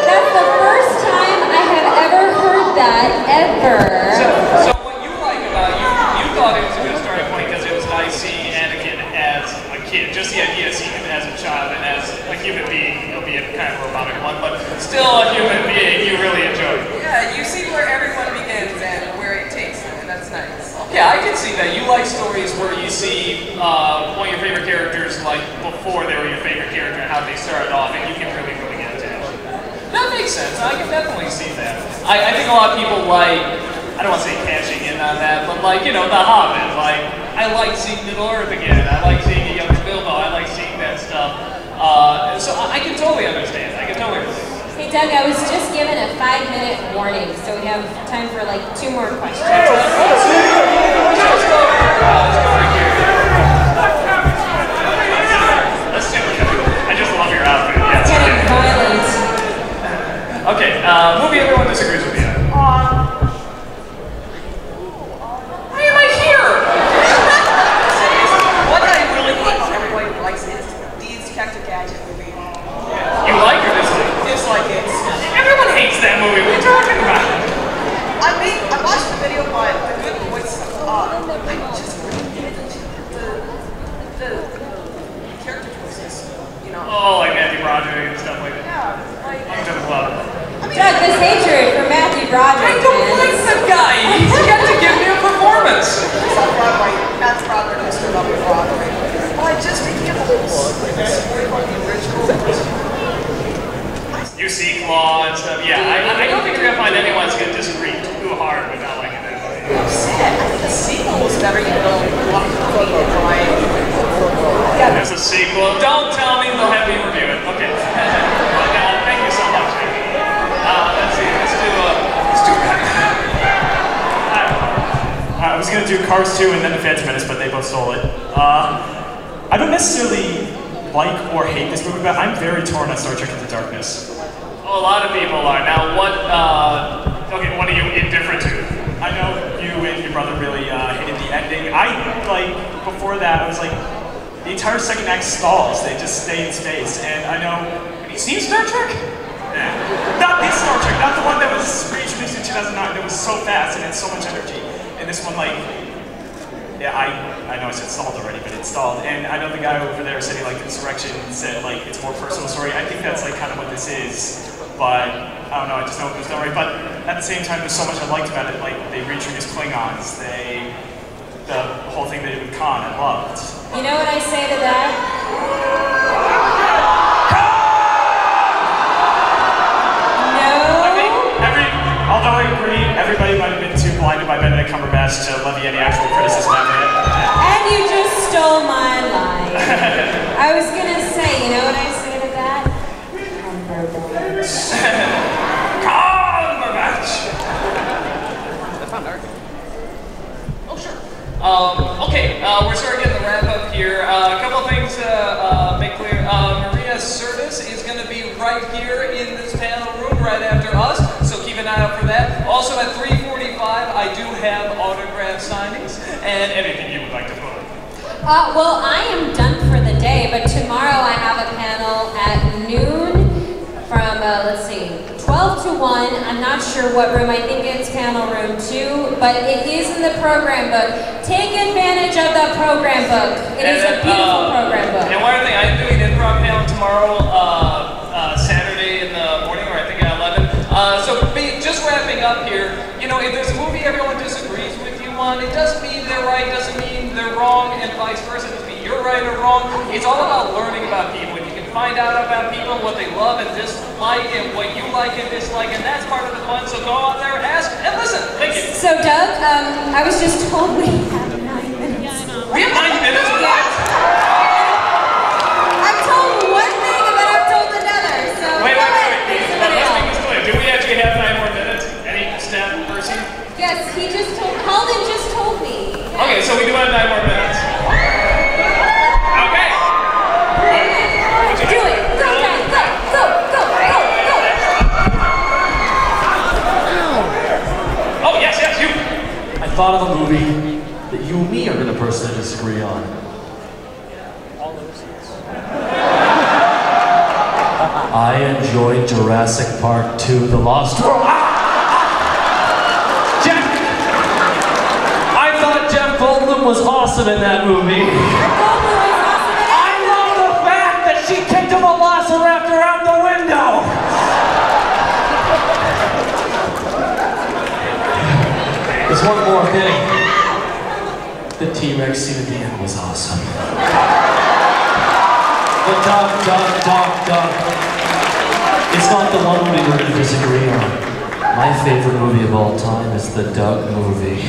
That's the first time I have ever heard that, ever. So what you like about you thought it was a good starting point because it was nice seeing Anakin as a kid. Just the idea of seeing him as a child and as a human being, it'll be a kind of robotic one, but still a human being you really enjoy. Yeah, you see where everyone begins and where it takes them, and that's nice. Yeah, I can see that. You like stories where you see one of your favorite characters like before they were your favorite character and how they started off, and you can really get attached. That makes sense. I can definitely see that. I think a lot of people like, I don't want to say cashing in on that, but like, you know, The Hobbit. Like, I like seeing Middle Earth again. I like seeing a younger Bilbo. I like seeing that stuff. So I can totally understand. I can totally understand. Hey Doug, I was just given a 5-minute warning, so we have time for like 2 more questions. Let's go over here. Let's do it. I just love your outfit. Yeah, it's getting violent. Okay, movie everyone disagrees with me on. Why am I here? What I really hate everybody likes is the Inspector Gadget movie. You like or dislike? Dislike it. Everyone hates that movie. What are you talking about? I watched the video, but the good voice, I just really get the character choices, you know. Oh, like Matthew Broderick and stuff like that. Yeah, like. I'm to the club. Doug, this hatred for Matthew Broderick. I don't like that guy. He's got to give me a performance. Matt Broderick is still up with Broderick. Well, I just think he has a little story about the original. You see Claw and stuff. Yeah, I don't think you're going to find anyone that's going to disagree too hard with not liking that movie. I think the sequel was better, even though a lot of people enjoy it. Yeah, there's a sequel. Don't tell me they'll have me review it. Okay. Thank you so much. Let's see. Let's do I was going to do Cars 2 and then The Phantom Menace, but they both stole it. I don't necessarily like or hate this movie, but I'm very torn on Star Trek Into Darkness. Oh, a lot of people are. Now, what are you indifferent to? I know you and your brother really hated the ending. Before that, I was like, the entire second act stalls. They just stay in space. And I know, have you seen Star Trek? Yeah. Not this Star Trek, not the one that was reintroduced in 2009 that was so fast and had so much energy. And this one, yeah, I know I said stalled already, but it stalled. And I know the guy over there said he liked Insurrection, said it's a more personal story. I think that's kind of what this is. But I don't know, I just know it was done right. But at the same time, there's so much I liked about it. They reintroduced Klingons, the whole thing they did with Khan, I loved. You know what I say to that? I think Benedict Cumberbatch to levy any actual criticism at me. And you just stole my line. I was gonna say, you know what I say to that? Cumberbatch. Cumberbatch! That found dark. Oh, sure. Okay, we're starting to get the wrap up here. A couple of things to make clear. Maria Sirtis is going to be right here in this panel room right after us, so keep an eye out for that. Also at 3:45, I do have autograph signings and anything you would like to plug. Well, I am done for the day, but tomorrow I have a panel at noon from, let's see, 12 to 1. I'm not sure what room. I think it's panel room 2, but it is in the program book. Take advantage of the program book. It is a beautiful program book. And one other thing, I'm doing an improv panel tomorrow, Saturday in the morning, or I think at 11. So just wrapping up here, you know, if there's a movie everyone disagrees with you on, it doesn't mean they're right, doesn't mean they're wrong, and vice versa. It doesn't mean you're right or wrong. It's all about learning about people. If you can find out about people, what they love and dislike, and what you like and dislike, and that's part of the fun. So go out there, ask, and listen. Thank you. So Doug, I was just told we have 9 minutes. We have 9 minutes? What? I'm told one thing and then I'm told another. So Wait. Let's make this clear. Do we actually have 9 more minutes? Any staff person? Yes, he just told, Halden just told me. Okay, so we do have 9 more minutes. Okay. Do it. Go, guys. Go. Oh, yes, you. I thought of a movie that you and me are going to personally disagree on. I enjoyed Jurassic Park 2: The Lost World. I thought Jeff Goldblum was awesome in that movie. I love the fact that she kicked a velociraptor out the window. There's one more thing. The T-Rex scene at the end was awesome. The dog. It's not the one movie we're going to disagree on. My favorite movie of all time is the Doug movie.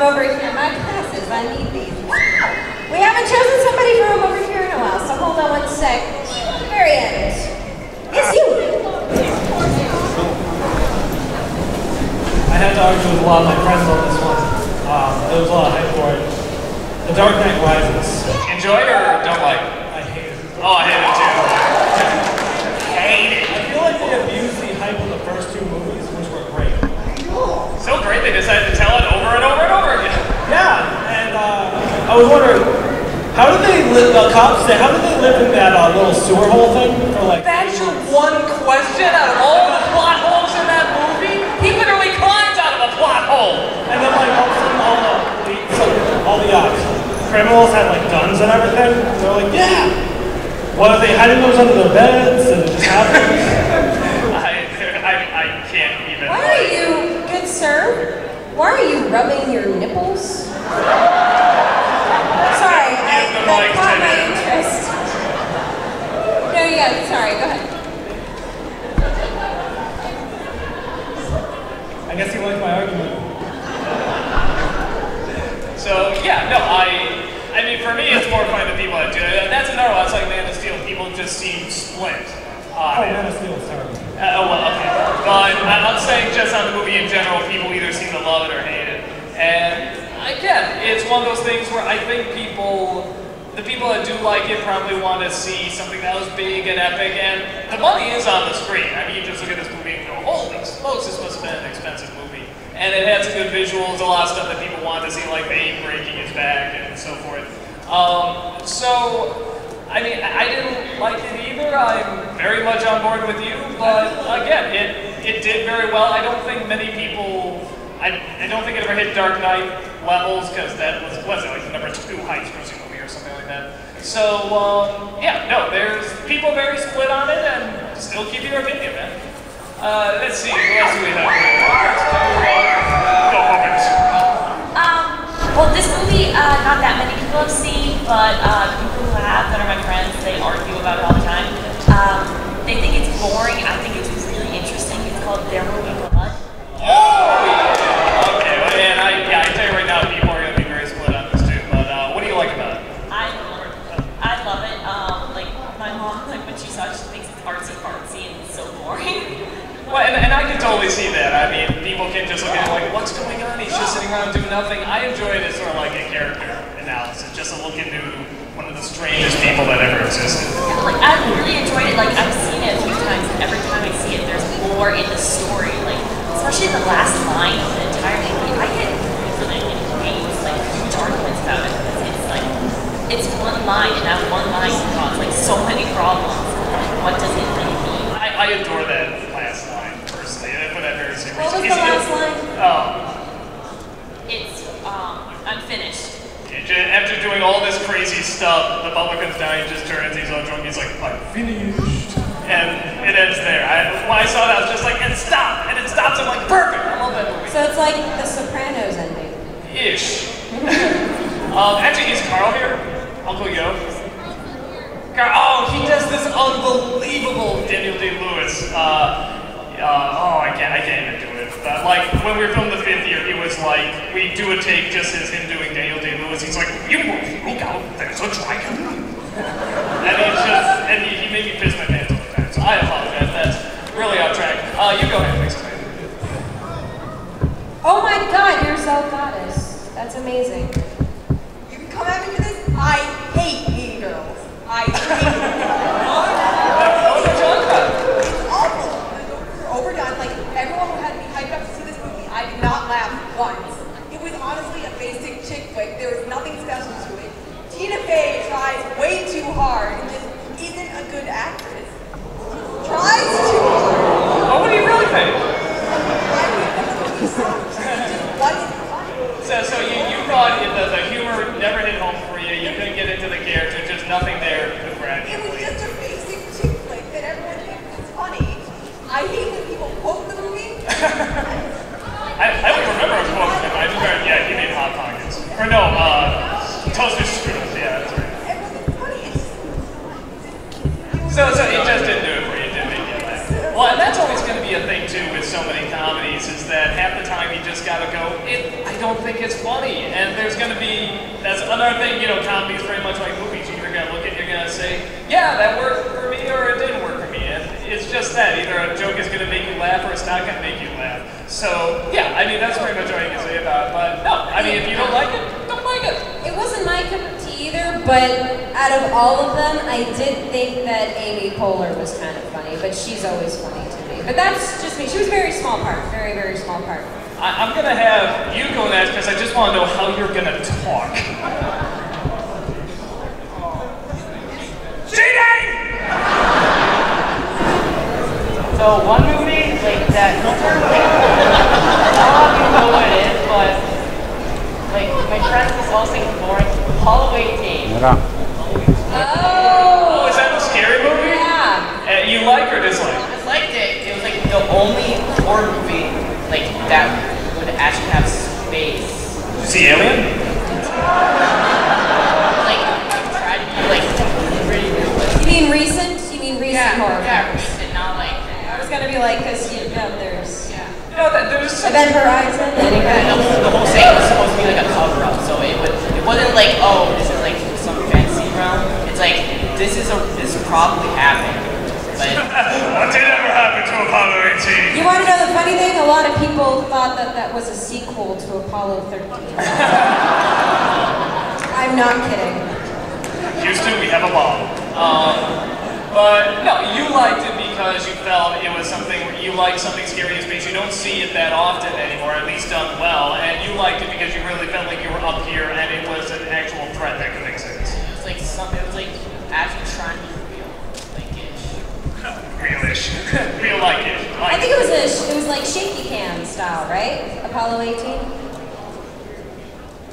Over here, my glasses, I need these. We haven't chosen somebody from over here in a while, so hold on one sec. Here he is. It's you. I had to argue with a lot of my friends on this one. There was a lot of hype for it. The Dark Knight Rises. Enjoy or don't like? I hate it. Oh, I hate it too. Hate it. I feel like they abused the hype of the first 2 movies, which were great. So great they decided to tell it over and over and over again. Yeah, and I was wondering, how did they live, the cops say, how did they live in that little sewer hole thing for like... That's your one question out of all the plot holes in that movie? He literally climbs out of a plot hole. And then like all of a sudden all the criminals had like guns and everything. They're like, yeah! What if they hiding those under their beds and it just happened? I can't even... Why are you, good sir? Why are you rubbing your nipples? Sorry, that caught my interest. No, yeah, sorry, go ahead. I guess you like my argument. So, yeah, no, I mean, for me, it's more fun than people that do it. That's another one. It's like Man of Steel. People just seem split. Man of Steel is terrible. Well, okay. But I'm saying just on the movie in general, people either seem to love it or hate it. And again, it's one of those things where I think the people that do like it probably want to see something that was big and epic, and the money is on the screen. I mean, you just look at this movie and go, holy smokes, this must have been an expensive movie. And it had some good visuals, a lot of stuff that people wanted to see, like the ape breaking his back and so forth. I mean, I didn't like it either. I'm very much on board with you, but again, it did very well. I don't think many people, I don't think it ever hit Dark Knight levels, because that was it like the number 2 highest grossing movie or something like that. So, yeah, no, there's people very split on it, and still keep your opinion, man. Let's see, what else do we have here? Let's do, go Hobbit. Well, this movie, not that many people have seen, but people who have, that are my friends, they argue about it all the time. They think it's boring. I think it's really interesting. It's called There Will Be Blood. Oh, yeah. Okay, well, and I tell you right now, people are going to be very split on this too, but what do you like about it? I love it. Like, my mom, like, when she saw it, she thinks it's artsy, and it's so boring. Well, and I can totally see that. I mean, people can just look at it like, what's going on? He's just sitting around doing nothing. I enjoy it as sort of like a character analysis, just to look into one of the strangest people that ever existed. Yeah, like, I really enjoyed it. Like, I've seen it a few times, and every time I see it, there's more in the story. Like, especially the last line of the entire movie. I get really engaged, like, huge arguments about it, because it's like, it's one line, and that one line can cause, like, so many problems. What does it really mean? I adore that last line, personally. I put that very seriously. What was the last line? It's, I'm finished. After doing all this crazy stuff, the butler comes down, he just turns, he's all drunk, he's like, I'm finished. And it ends there. When I saw that, I was just like, and stop! And it stops, I'm like, perfect! I love that movie. So it's like The Sopranos ending. Ish. Actually, is Carl here? Uncle Yo? Oh, he does this unbelievable Daniel Day-Lewis. I can't even do it. But like, when we were filming the 5th year, it was like, we do a take just as him doing Daniel Day-Lewis. He's like, you move, look out, there's a dragon. And it's just, and he made me piss my pants all the time. So I apologize, that's really off track. You go ahead, please. Oh my god, you're so goddess. That's amazing. You can come at me for this? I hate Mean Girls. I hate It's awful. You're overdone. Like, everyone who had me hyped up to see this movie, I did not laugh once. It was honestly a basic chick flick. There was nothing special to it. Tina Fey tries way too hard and just isn't a good actress. Tries too hard. Oh, what do you really think? So you thought the humor never hit home for you, you couldn't get into the character, just nothing there to grab you. It was just a basic chick flick that everyone thinks is funny. I hate when people quote the movie. I don't remember a quote from him. I just heard, yeah, you need Hot Pockets. Or no, Toaster Strudels, yeah, that's right. So it just didn't do it for you, it didn't make you laugh. Well, and that's always going to be a thing too with so many comedies, is that half the time you just got to go, I don't think it's funny. And there's going to be, that's another thing, comedy is very much like movies. You're going to look at it, you're going to say, yeah, that worked for me or it didn't work for me. And it's just that, either a joke is going to make you laugh or it's not going to make you laugh. So, yeah, I mean, that's pretty much all you can say about it. But no, I mean, if you don't like it, don't like it. It wasn't my cup of tea either, but out of all of them, I did think that Amy Poehler was kind of funny, but she's always funny to me. But that's just me. She was a very small part, very, very small part. I'm going to have you go next because I just want to know how you're going to talk. So one movie, like that, I don't even know what it is, but like my friends was all saying boring. Halloween Team. Oh! Is that a scary movie? Yeah. You like or dislike? I liked it. It was like the only horror movie like that would actually have space. Did you see Alien? Like tried to be like pretty realistic. You mean recent? You mean recent horror? Yeah, recent, not like. I was gonna be like, because there's. No, there's. Event Horizon. The whole thing was supposed to be like a cover-up, so it wasn't like, oh, this is like some fantasy realm. It's like this probably happened. But what did ever happen to Apollo 18? You want to know the funny thing? A lot of people thought that was a sequel to Apollo 13. I'm not kidding. Houston, we have a bomb. But no, you liked it because you felt it was something where you like something scary in space. You don't see it that often anymore, at least done well. And you liked it because you really felt like you were up here and it was an actual threat that could exist. it was like actually trying to be real, like ish. it was like shaky cam style, right? Apollo 18?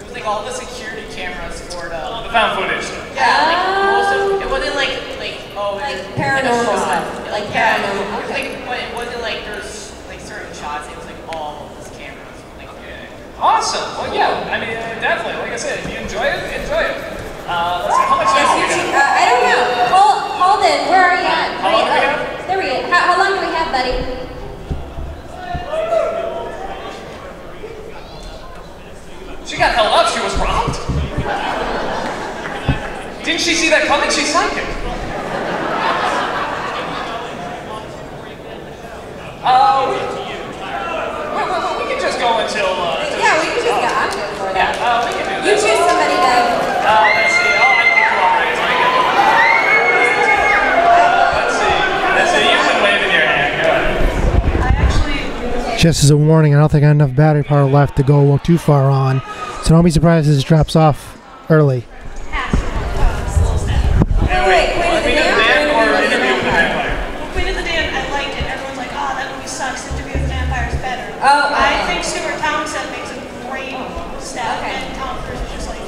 It was like all the security cameras for the found footage. Yeah, like most of it wasn't like paranormal stuff. Like paranormal. Yeah, Okay. but it wasn't like there's like certain shots. It was like all of these cameras. Like, Awesome. Well, yeah. I mean, definitely. Like I said, if you enjoy it, enjoy it. Let's see. How much time do we have? I don't know. Holden, where are you at? How long do we have? There we go. How long do we have, buddy? She got held up. She was robbed. Didn't she see that coming? She's psychic. We can just go until. Yeah, we can just go. I'm good for that. Yeah, we can do that. You choose somebody, Doug. Let's see. Oh, I think you already. Let's see. You've been waving your hand. Go ahead. Just as a warning, I don't think I have enough battery power left to go too far on, so don't be surprised if this drops off early. Wait, Queen of the Damned or Interview with the Vampire? Queen of the Damned, I liked it. Everyone's like, oh, that movie sucks. Interview with the Vampire is better. Oh, I think Stuart Townsend makes a great step, and Tom Cruise is just like,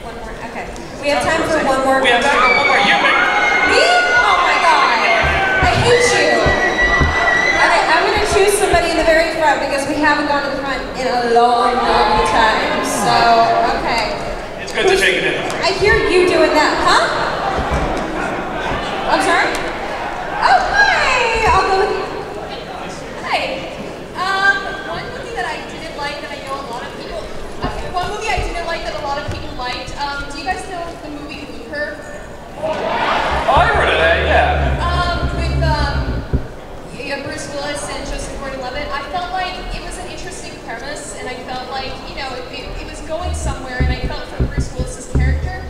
One more. Okay. We have time for one more. We have time for one more. You pick. Me? Oh my God. I hate you. Alright, I'm going to choose somebody in the very front because we haven't gone to the front in a long, long time. So, okay. It's good to take it in. I hear you doing that, huh? I'm sorry? Oh, hi! I'll go with you. Hi. One movie that I didn't like that I know a lot of people. Okay, one movie I didn't like that a lot of people liked. Do you guys know the movie Looper? Oh, I heard of that. Yeah. With Bruce Willis and Joseph Gordon-Levitt. I felt like it was an interesting premise, and I felt like it was going somewhere, and I felt for Bruce Willis's character.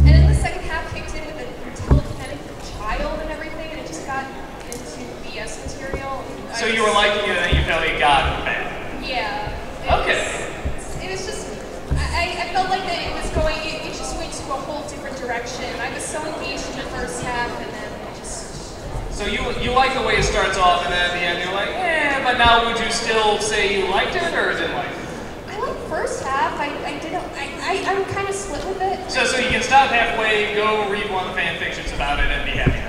And then the second half kicked in with a telekinetic child and everything, and it just got into BS material. So you were liking it, and then you felt it got bad. Yeah. Okay. It was just, I felt like that it was going, it just went to a whole different direction. I was so engaged in the first half, and then it just... So you like the way it starts off, and then at the end you're like, but now would you still say you liked it, or didn't like it? I liked the first half. I'm kind of split with it. So you can stop halfway, go read one of the fan fictions about it, and be happy.